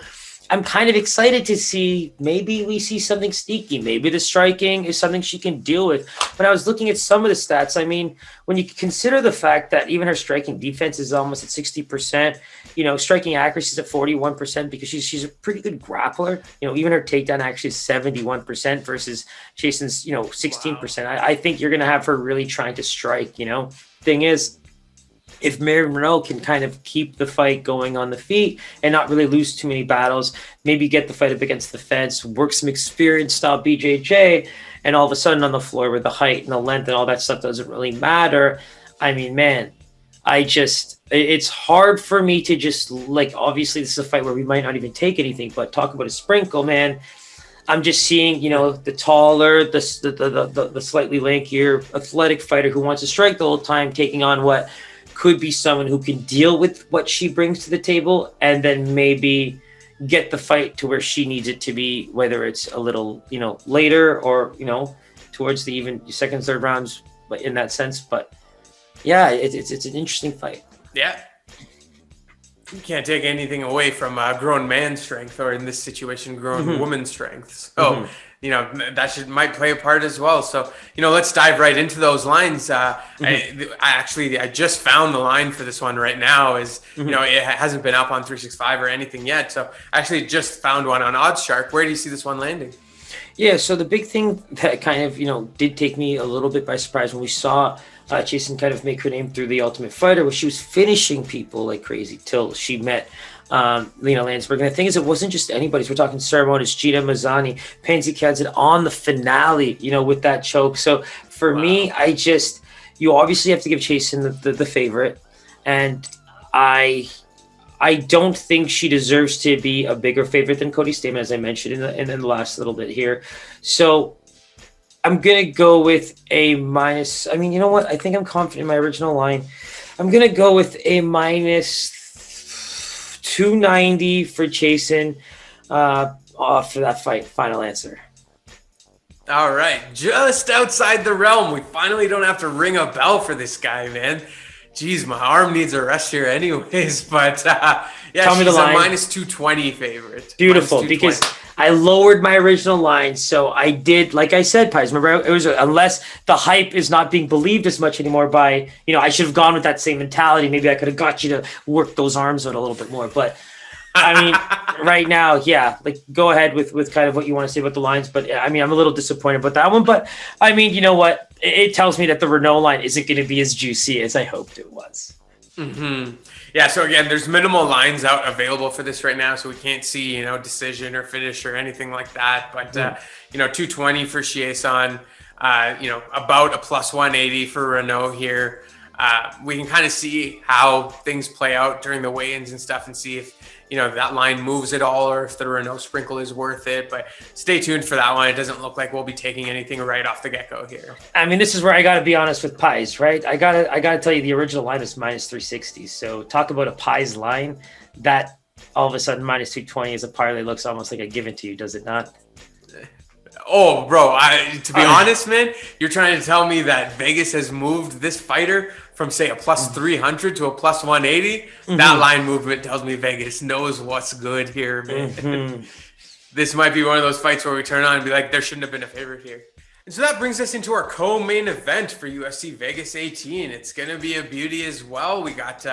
I'm kind of excited to see, maybe we see something sneaky. Maybe the striking is something she can deal with. But I was looking at some of the stats. I mean, when you consider the fact that even her striking defense is almost at 60%, striking accuracy is at 41% because she's a pretty good grappler. Even her takedown actually is 71% versus Jason's, 16%. Wow. I think you're going to have her really trying to strike, Thing is, if Mary Renault can kind of keep the fight going on the feet and not really lose too many battles, maybe get the fight up against the fence, work some experience style BJJ, and all of a sudden on the floor where the height and the length and all that stuff doesn't really matter. I mean, man, it's hard for me to just, like, obviously this is a fight where we might not even take anything, but talk about a sprinkle, man. I'm just seeing, the taller, the slightly lankier, athletic fighter who wants to strike the whole time, taking on what could be someone who can deal with what she brings to the table and then maybe get the fight to where she needs it to be, whether it's a little, later or, towards the even second, third rounds, but in that sense. But yeah, it's an interesting fight. Yeah. You can't take anything away from grown man strength, or in this situation, grown woman strength. So, that might play a part as well. So, let's dive right into those lines. I just found the line for this one right now. It hasn't been up on 365 or anything yet. So I actually just found one on OddsShark. Where do you see this one landing? Yeah, so the big thing that kind of, did take me a little bit by surprise when we saw Jason kind of make her name through The Ultimate Fighter, was she was finishing people like crazy till she met Lena Landsberg. And the thing is, it wasn't just anybody's. We're talking Ceremonies, Gina Mazzani, Pansy Kadzin on the finale, with that choke. So for me, you obviously have to give Jason the favorite. And I don't think she deserves to be a bigger favorite than Cody Stamann, as I mentioned in the last little bit here. So I'm going to go with a minus. I mean, you know what? I think I'm confident in my original line. I'm going to go with a minus 290 for Jason for that fight. Final answer. All right. Just outside the realm. We finally don't have to ring a bell for this guy, man. Jeez, my arm needs a rest here anyways. But yeah, she's a minus 220 favorite. Beautiful, because I lowered my original line. So I did, like I said, Pies, remember, it was unless the hype is not being believed as much anymore by, I should have gone with that same mentality. Maybe I could have got you to work those arms out a little bit more. But I mean, right now, yeah, like go ahead with kind of what you want to say about the lines. But I mean, I'm a little disappointed about that one. But I mean, you know what? It tells me that the Renault line isn't going to be as juicy as I hoped it was. Yeah, so again, there's minimal lines out available for this right now, so we can't see, decision or finish or anything like that. But 220 for Chiasson, about a plus 180 for Renault here. We can kind of see how things play out during the weigh-ins and stuff, and see if that line moves at all, or if the Renault sprinkle is worth it. But stay tuned for that one. It doesn't look like we'll be taking anything right off the get-go here. I mean, this is where I got to be honest with Pies, right? I gotta tell you, the original line is minus 360. So talk about a Pies line that all of a sudden minus 220 as a parlay looks almost like a given to you, does it not? Oh, bro, to be honest, man, you're trying to tell me that Vegas has moved this fighter from, say, a plus 300 to a plus 180? That line movement tells me Vegas knows what's good here, man. This might be one of those fights where we turn on and be like, there shouldn't have been a favorite here. And so that brings us into our co-main event for UFC Vegas 18. It's going to be a beauty as well. We got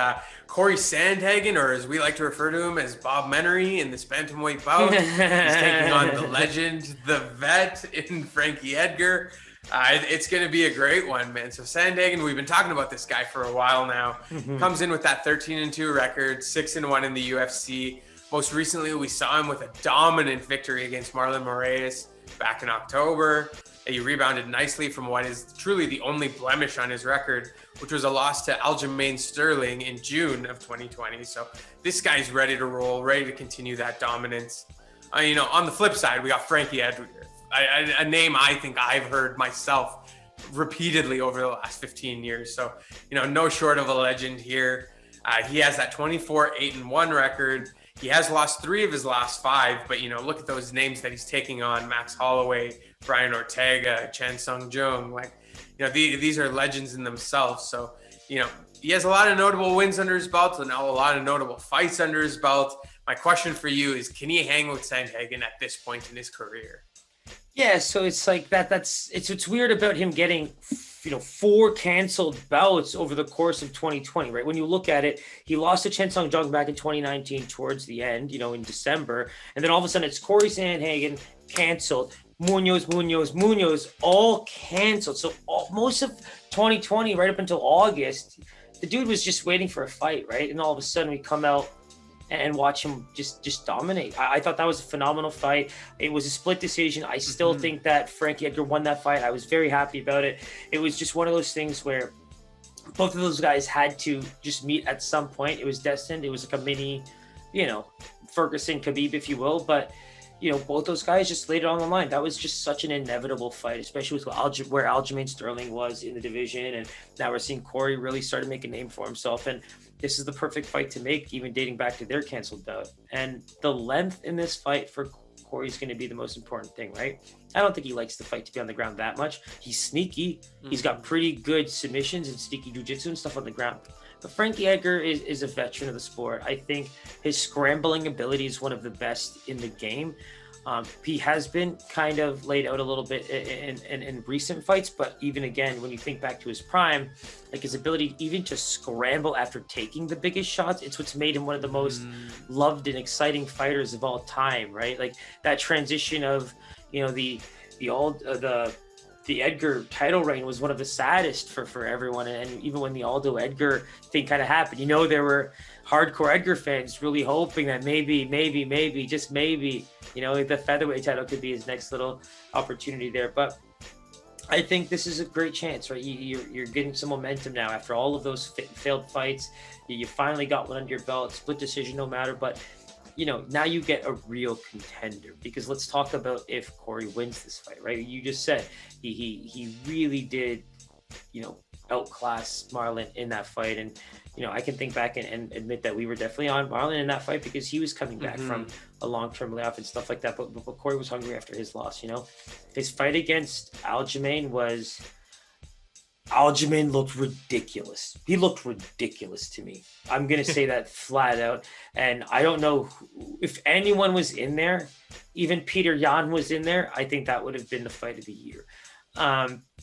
Cory Sandhagen, or as we like to refer to him as Bob Menery, in this bantamweight bout. He's taking on the legend, the vet, in Frankie Edgar. It's going to be a great one, man. So Sandhagen, we've been talking about this guy for a while now. Comes in with that 13-2 record, 6-1 in the UFC. Most recently, we saw him with a dominant victory against Marlon Moraes back in October. He rebounded nicely from what is truly the only blemish on his record, which was a loss to Aljamain Sterling in June of 2020. So this guy's ready to roll, ready to continue that dominance. On the flip side, we got Frankie Edgar, a name I think I've heard myself repeatedly over the last 15 years. So, no short of a legend here. He has that 24-8-1 record. He has lost 3 of his last 5, but look at those names that he's taking on: Max Holloway, Brian Ortega, Chan Sung Jung. These are legends in themselves. So, he has a lot of notable wins under his belt and now a lot of notable fights under his belt. My question for you is, can he hang with Sandhagen at this point in his career? Yeah, so it's like that. It's weird about him getting 4 canceled bouts over the course of 2020, right? When you look at it, he lost to Chan Sung Jung back in 2019 towards the end, in December. And then all of a sudden it's Cory Sandhagen canceled, Munhoz, all canceled. So most of 2020, right up until August, the dude was just waiting for a fight, right? And all of a sudden we come out and watch him just dominate. I thought that was a phenomenal fight. It was a split decision. I still think that Frankie Edgar won that fight. I was very happy about it. It was just one of those things where both of those guys had to just meet at some point. It was destined. It was like a mini, Ferguson Khabib, if you will. But both those guys just laid it on the line. That was just such an inevitable fight, especially with where Aljamain Sterling was in the division. And now we're seeing Cory really start to make a name for himself. And this is the perfect fight to make, even dating back to their canceled bout. And the length in this fight for Cory is going to be the most important thing, right? I don't think he likes the fight to be on the ground that much. He's sneaky. He's got pretty good submissions and sneaky jiu-jitsu and stuff on the ground. But Frankie Edgar is a veteran of the sport. I think his scrambling ability is one of the best in the game. He has been kind of laid out a little bit in recent fights, but even again, when you think back to his prime, like his ability even to scramble after taking the biggest shots, it's what's made him one of the most loved and exciting fighters of all time, right? Like that transition of, the Edgar title reign was one of the saddest for everyone. And even when the Aldo Edgar thing kind of happened, there were hardcore Edgar fans really hoping that maybe, just maybe, the featherweight title could be his next little opportunity there. But I think this is a great chance, right? You're getting some momentum now after all of those failed fights. You finally got one under your belt, split decision, no matter. But now you get a real contender, because let's talk about if Cory wins this fight, right? You just said he really did, outclass Marlon in that fight. And, I can think back and admit that we were definitely on Marlon in that fight because he was coming back from a long-term layoff and stuff like that. But Cory was hungry after his loss, His fight against Aljamain looked ridiculous. He looked ridiculous to me. I'm going to say that flat out. And I don't know if anyone was in there, even Peter Yan was in there, I think that would have been the fight of the year.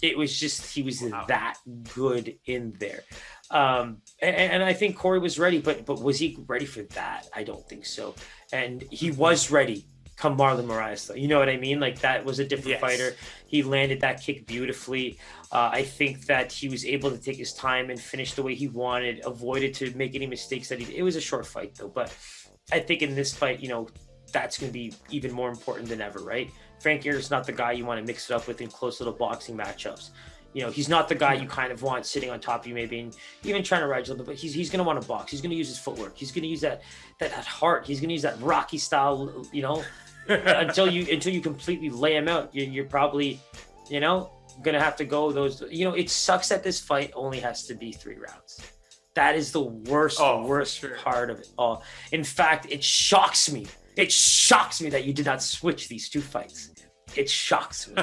It was just, he was that good in there. And I think Cory was ready, but was he ready for that? I don't think so. And he was ready come Marlon Moraes, though. You know what I mean? Like, that was a different fighter. He landed that kick beautifully. I think that he was able to take his time and finish the way he wanted, avoided to make any mistakes that it was a short fight, though. But I think in this fight, that's going to be even more important than ever, right? Frankie Edgar's not the guy you want to mix it up with in close little boxing matchups. He's not the guy you kind of want sitting on top of you, maybe, and even trying to ride a little bit, but he's going to want to box. He's going to use his footwork. He's going to use that heart. He's going to use that Rocky style, until you completely lay him out. You're probably, going to have to go those, it sucks that this fight only has to be 3 rounds. That is the worst part of it all. In fact, it shocks me. It shocks me that you did not switch these 2 fights. It shocks me.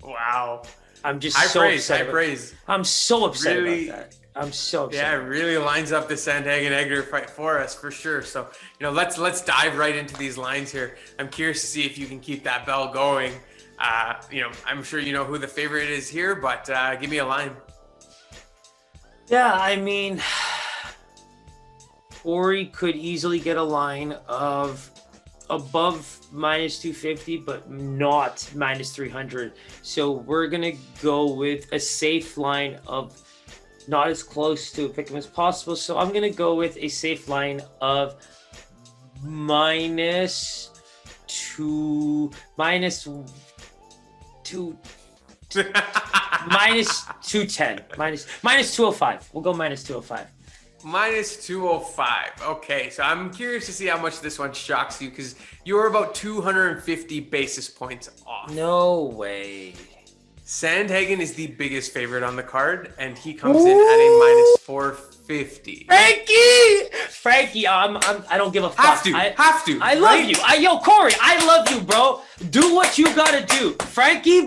Wow. I'm just upset. I'm so upset really, about that. I'm so upset. Yeah, it really lines up the Sandhagen Edgar fight for us, for sure. So, let's dive right into these lines here. I'm curious to see if you can keep that bell going. I'm sure you know who the favorite is here, but give me a line. Yeah, I mean, Cory could easily get a line of above minus 250, but not minus 300. So we're going to go with a safe line of not as close to a pick'em as possible. So I'm going to go with a safe line of minus 2 minus 210. Minus 205. We'll go minus 205. Minus 205. Okay, so I'm curious to see how much this one shocks you because you're about 250 basis points off. No way. Sandhagen is the biggest favorite on the card, and he comes in at a minus 450. Frankie, I don't give a fuck. Have to. I love you. Yo, Cory, I love you, bro. Do what you gotta do. Frankie,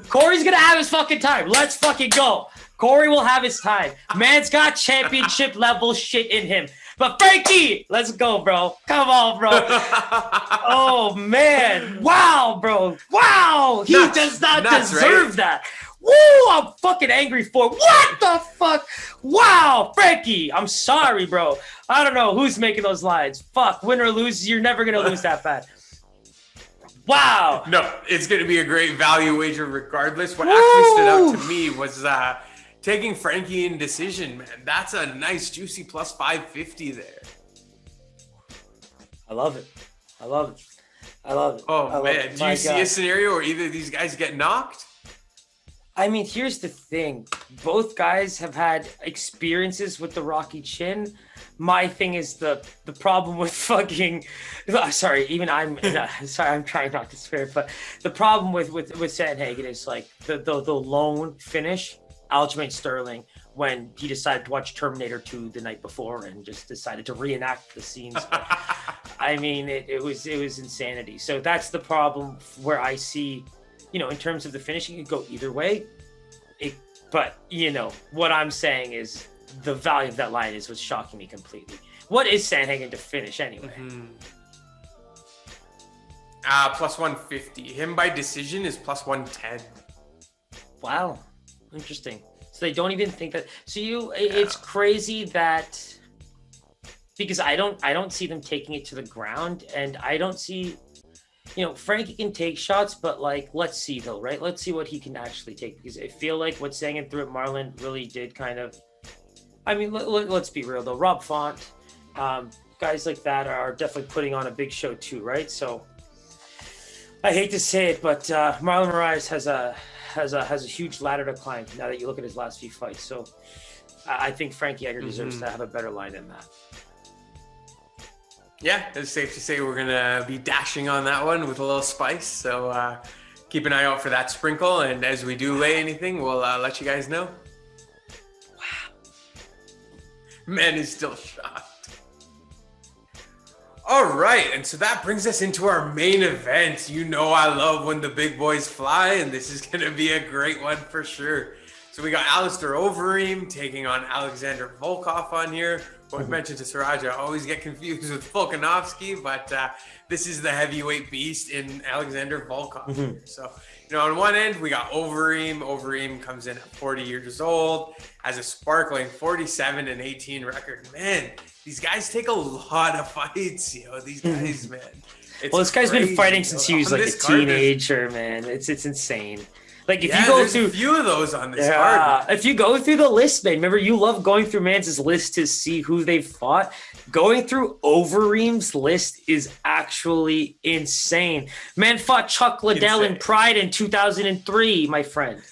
Cory's gonna have his fucking time. Let's fucking go. Cory will have his time. Man's got championship level shit in him. But Frankie, let's go, bro. Come on, bro. Oh, man. Wow, bro. Wow. He does not deserve that. Woo, I'm fucking angry for what the fuck? Wow, Frankie. I'm sorry, bro. I don't know who's making those lines. Fuck, win or lose, you're never going to lose that bad. Wow. No, it's going to be a great value wager regardless. What actually stood out to me was taking Frankie in decision, man. That's a nice, juicy plus 550 there. I love it. Oh, man. Do you see a scenario where either of these guys get knocked? I mean, here's the thing. Both guys have had experiences with the Rocky Chin. My thing is the problem with fucking... Sorry, even I'm trying not to swear, but the problem with Sandhagen is like the lone finish, Aljamain Sterling, when he decided to watch Terminator 2 the night before and just decided to reenact the scenes. I mean, it was insanity. So that's the problem where I see, in terms of the finishing, it could go either way. But what I'm saying is the value of that line is what's shocking me completely. What is Sandhagen to finish anyway? Plus 150. Him by decision is plus 110. Wow. Interesting. So they don't even think that. So it's crazy that, because I don't see them taking it to the ground, and I don't see, Frankie can take shots, but let's see though, right? Let's see what he can actually take, because I feel like what Sandhagen threw at Marlon really did kind of. I mean, let's be real though. Rob Font, guys like that are definitely putting on a big show too, right? So I hate to say it, but Marlon Moraes has a huge ladder to climb now that you look at his last few fights. So I think Frankie Edgar deserves to have a better line than that. Yeah, it's safe to say we're going to be dashing on that one with a little spice. So keep an eye out for that sprinkle. And as we do lay anything, we'll let you guys know. Wow. Man is still shocked. All right, and so that brings us into our main event. I love when the big boys fly, and this is going to be a great one for sure. So we got Alistair Overeem taking on Alexander Volkov on here. What I mentioned to Siraj, I always get confused with Volkanovski, but this is the heavyweight beast in Alexander Volkov here. So, on one end, we got Overeem. Overeem comes in at 40 years old, has a sparkling 47-18 record. Man, these guys take a lot of fights, these guys, man. This guy's been fighting since he was like a teenager, man. It's insane. Like if you go through a few of those on this card. If you go through the list, man, remember you love going through Man's list to see who they've fought. Going through Overeem's list is actually insane. Man fought Chuck Liddell in Pride in 2003, my friend.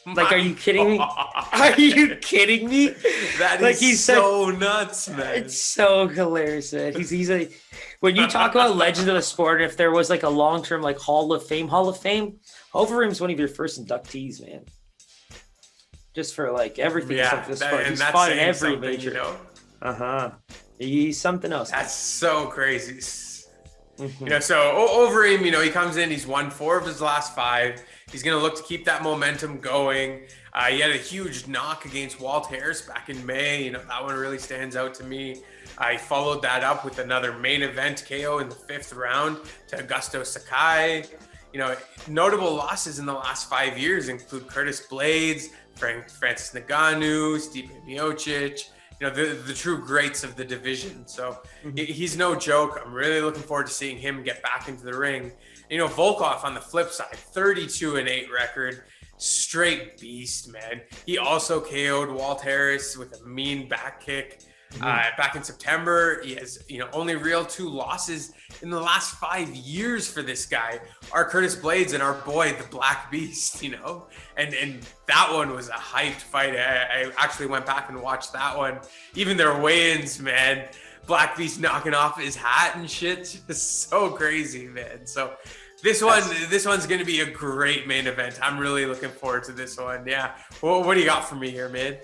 Are you kidding me? Are you kidding me? That is he's so nuts, man. It's so hilarious, man. He's a when you talk about legend of the sport, if there was a long-term Hall of Fame, Overeem's one of your first inductees, man. Just for everything for the sport. He's fought in every major. He's something else. That's so crazy. So Overeem, he comes in, he's won 4 of his last 5. He's going to look to keep that momentum going. He had a huge knock against Walt Harris back in May. That one really stands out to me. He followed that up with another main event KO in the 5th round to Augusto Sakai. Notable losses in the last 5 years include Curtis Blades, Francis Ngannou, Stipe Miocic, the true greats of the division. So he's no joke. I'm really looking forward to seeing him get back into the ring. Volkov on the flip side, 32-8 record, straight beast, man. He also KO'd Walt Harris with a mean back kick. back in September. He has, only real 2 losses in the last 5 years for this guy. Our Curtis Blades and our boy, the Black Beast, and that one was a hyped fight. I actually went back and watched that one. Even their weigh-ins, man. Black Beast knocking off his hat and shit. Just so crazy, man. So this one's going to be a great main event. I'm really looking forward to this one. Yeah. Well, what do you got for me here, man?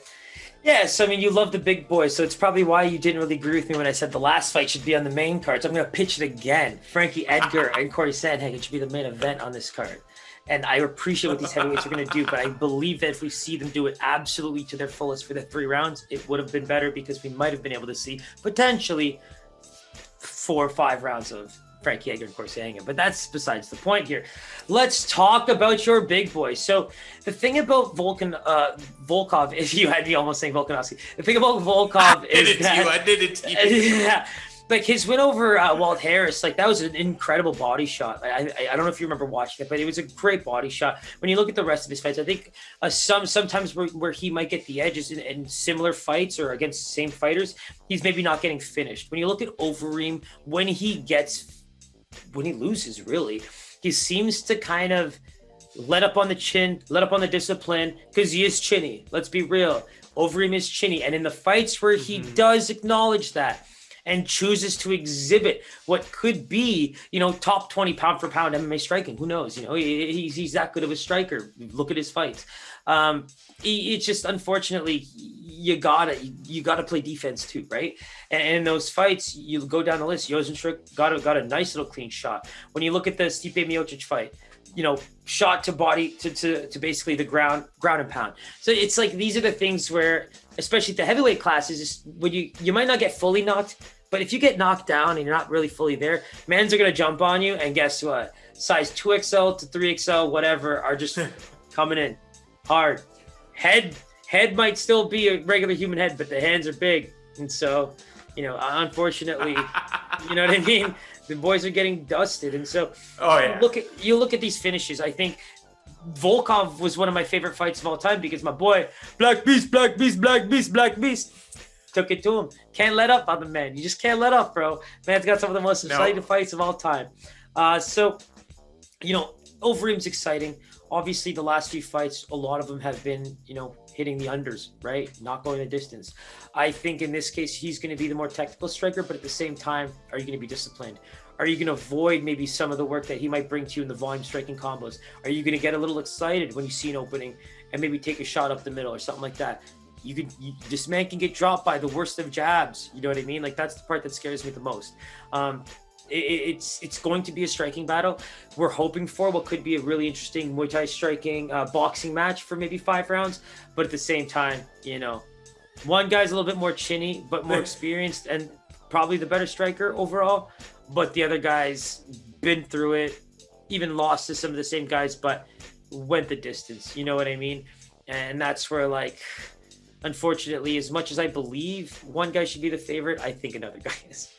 Yes, I mean, you love the big boys, so it's probably why you didn't really agree with me when I said the last fight should be on the main card. So I'm going to pitch it again. Frankie Edgar and Cory Sandhagen should be the main event on this card. And I appreciate what these heavyweights are going to do, but I believe that if we see them do it absolutely to their fullest for the 3 rounds, it would have been better because we might have been able to see potentially 4 or 5 rounds of Frankie Edgar and Cory Sandhagen. But that's besides the point here. Let's talk about your big boy. So the thing about Volkov, if you had me almost saying Volkanovski, the thing about Volkov is that I did it to you. Yeah, like his win over Walt Harris, like that was an incredible body shot. I don't know if you remember watching it, but it was a great body shot. When you look at the rest of his fights, I think sometimes where he might get the edges in similar fights or against the same fighters, he's maybe not getting finished. When you look at Overeem, when he loses, really, he seems to kind of let up on the chin, let up on the discipline, because he is chinny. Let's be real. Overeem is chinny. And in the fights where he does acknowledge that and chooses to exhibit what could be, top 20 pound for pound MMA striking, who knows? He's that good of a striker. Look at his fights. It's just, unfortunately, you gotta play defense too, right? And in those fights, you go down the list. Joselyne got a nice little clean shot. When you look at the Stipe Miocic fight, shot to body to basically the ground and pound. So it's like these are the things where, especially the heavyweight classes, is when you might not get fully knocked, but if you get knocked down and you're not really fully there, mans are gonna jump on you, and guess what? Size 2XL to 3XL, whatever, are just coming in hard. Head might still be a regular human head, but the hands are big, and so unfortunately, you know what I mean. The boys are getting dusted, and so you look at these finishes. I think Volkov was one of my favorite fights of all time because my boy Black Beast took it to him. Can't let up on the man. You just can't let up, bro. Man's got some of the most exciting fights of all time. So Overeem's exciting. Obviously, the last few fights, a lot of them have been, hitting the unders, right? Not going the distance. I think in this case, he's going to be the more technical striker, but at the same time, are you going to be disciplined? Are you going to avoid maybe some of the work that he might bring to you in the volume striking combos? Are you going to get a little excited when you see an opening and maybe take a shot up the middle or something like that? This man can get dropped by the worst of jabs. You know what I mean? Like, that's the part that scares me the most. It's going to be a striking battle. We're hoping for what could be a really interesting Muay Thai striking boxing match for maybe 5 rounds. But at the same time, one guy's a little bit more chinny, but more experienced and probably the better striker overall. But the other guy's been through it, even lost to some of the same guys, but went the distance. You know what I mean? And that's where, like, unfortunately, as much as I believe one guy should be the favorite, I think another guy is.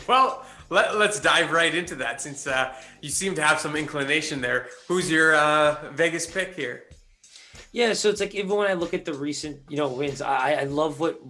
Well, let's dive right into that since you seem to have some inclination there. Who's your Vegas pick here? Yeah, so it's like even when I look at the recent, wins, I love what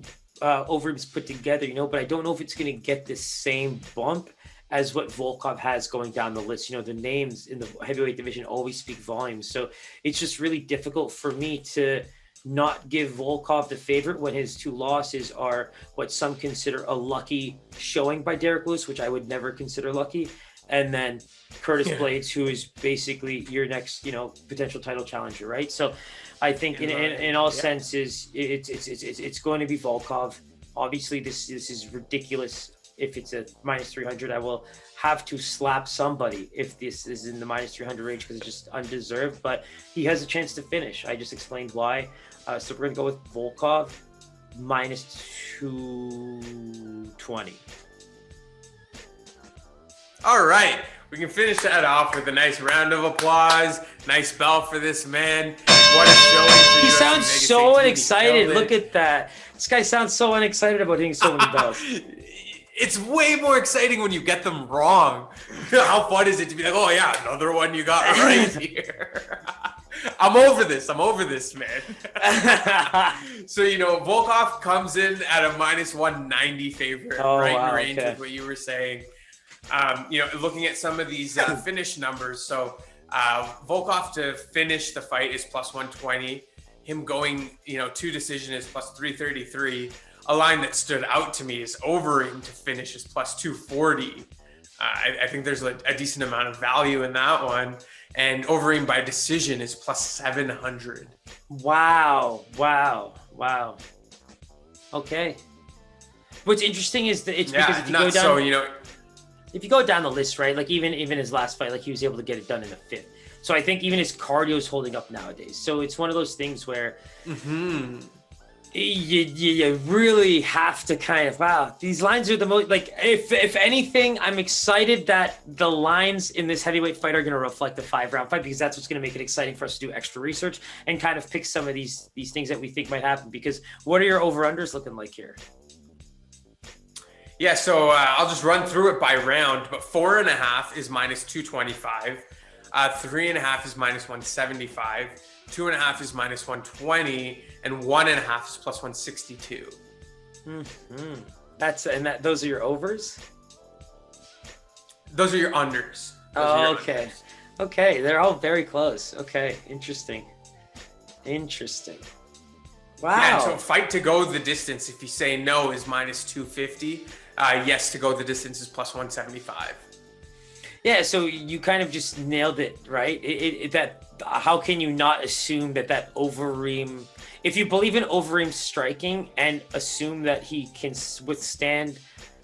Overeem's put together, but I don't know if it's going to get this same bump as what Volkov has going down the list. The names in the heavyweight division always speak volumes. So it's just really difficult for me to not give Volkov the favorite when his 2 losses are what some consider a lucky showing by Derek Lewis, which I would never consider lucky. And then Curtis Blades, who is basically your next, potential title challenger, right? So I think in all senses, it's going to be Volkov. Obviously, this is ridiculous. If it's a minus 300, I will have to slap somebody if this is in the minus 300 range because it's just undeserved. But he has a chance to finish. I just explained why. So we're going to go with Volkov minus 220. All right. We can finish that off with a nice round of applause. Nice bell for this man. What a showing for He sounds so unexcited. Look at that. This guy sounds so unexcited about hitting so many bells. It's way more exciting when you get them wrong. How fun is it to be like, oh yeah, another one you got right here. I'm over this, man. So, Volkov comes in at a minus 190 favorite, in range with what you were saying. Looking at some of these finish numbers. So, Volkov to finish the fight is plus 120. Him going, to decision is plus 333. A line that stood out to me is Overeem to finish is plus 240. I think there's a decent amount of value in that one. And Overeem by decision is plus 700. Wow. Okay. What's interesting is that it's because if you go down, if you go down the list, right? Like even his last fight, like he was able to get it done in the 5th. So I think even his cardio is holding up nowadays. So it's one of those things where you really have to kind of, these lines are the most, like, if anything, I'm excited that the lines in this heavyweight fight are going to reflect the 5-round fight, because that's what's going to make it exciting for us to do extra research and kind of pick some of these things that we think might happen. Because what are your over-unders looking like here? Yeah, so I'll just run through it by round, but 4.5 is minus 225. 3.5 is minus 175. 2.5 is minus 120, and 1.5 is plus 162. Those are your overs? Those are your unders. Okay. Okay, they're all very close. Okay, interesting. Wow. Yeah, so fight to go the distance, if you say no, is minus 250. Yes to go the distance is plus 175. Yeah, so you kind of just nailed it, right? How can you not assume that Overeem, if you believe in Overeem striking and assume that he can withstand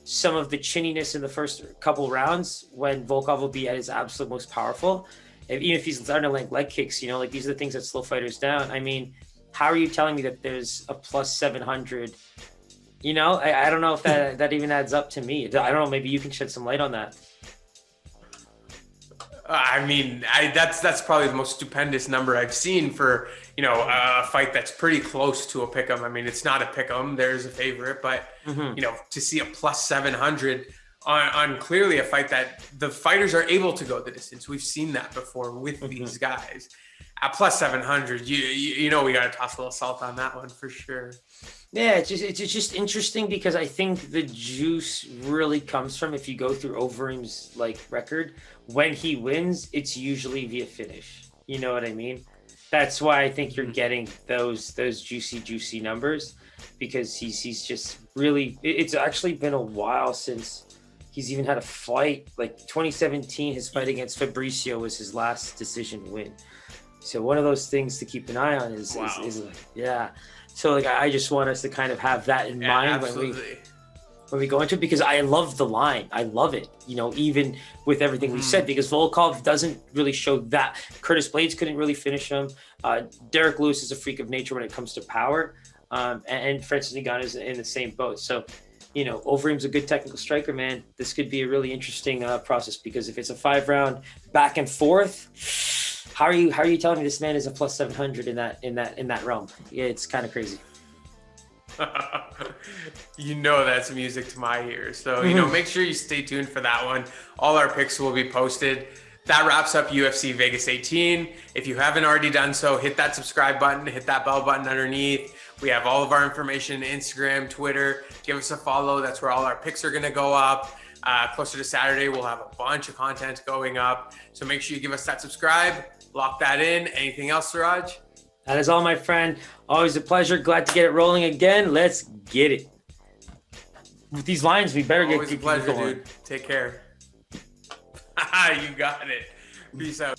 some of the chinniness in the first couple rounds when Volkov will be at his absolute most powerful, even if he's starting to land leg kicks, like these are the things that slow fighters down. I mean, how are you telling me that there's a plus 700? I don't know if that even adds up to me. I don't know. Maybe you can shed some light on that. That's probably the most stupendous number I've seen for, a fight that's pretty close to a pick'em. I mean, it's not a pick'em. There's a favorite, but, to see a plus 700 on clearly a fight that the fighters are able to go the distance. We've seen that before with these guys. At plus 700, we got to toss a little salt on that one for sure. Yeah, it's just interesting because I think the juice really comes from, if you go through Overeem's record, when he wins, it's usually via finish. You know what I mean? That's why I think you're getting those juicy numbers, because he's just really. It's actually been a while since he's even had a fight. Like 2017, his fight against Fabricio was his last decision win. So one of those things to keep an eye on is yeah. So I just want us to kind of have that in mind when we go into it, because I love the line. I love it, even with everything we said, because Volkov doesn't really show that. Curtis Blades couldn't really finish him. Derek Lewis is a freak of nature when it comes to power. And Francis Ngannou is in the same boat. So, Overeem's a good technical striker, man. This could be a really interesting process, because if it's a 5-round back and forth, how are you telling me this man is a plus 700 in that realm? Yeah, it's kind of crazy. That's music to my ears. So, make sure you stay tuned for that one. All our picks will be posted. That wraps up UFC Vegas 18. If you haven't already done so, hit that subscribe button, hit that bell button underneath. We have all of our information, Instagram, Twitter. Give us a follow. That's where all our picks are going to go up. Closer to Saturday, we'll have a bunch of content going up. So make sure you give us that subscribe. Lock that in. Anything else, Siraj? That is all, my friend. Always a pleasure. Glad to get it rolling again. Let's get it. With these lines, we better Always a pleasure, dude. Take care. You got it. Peace out.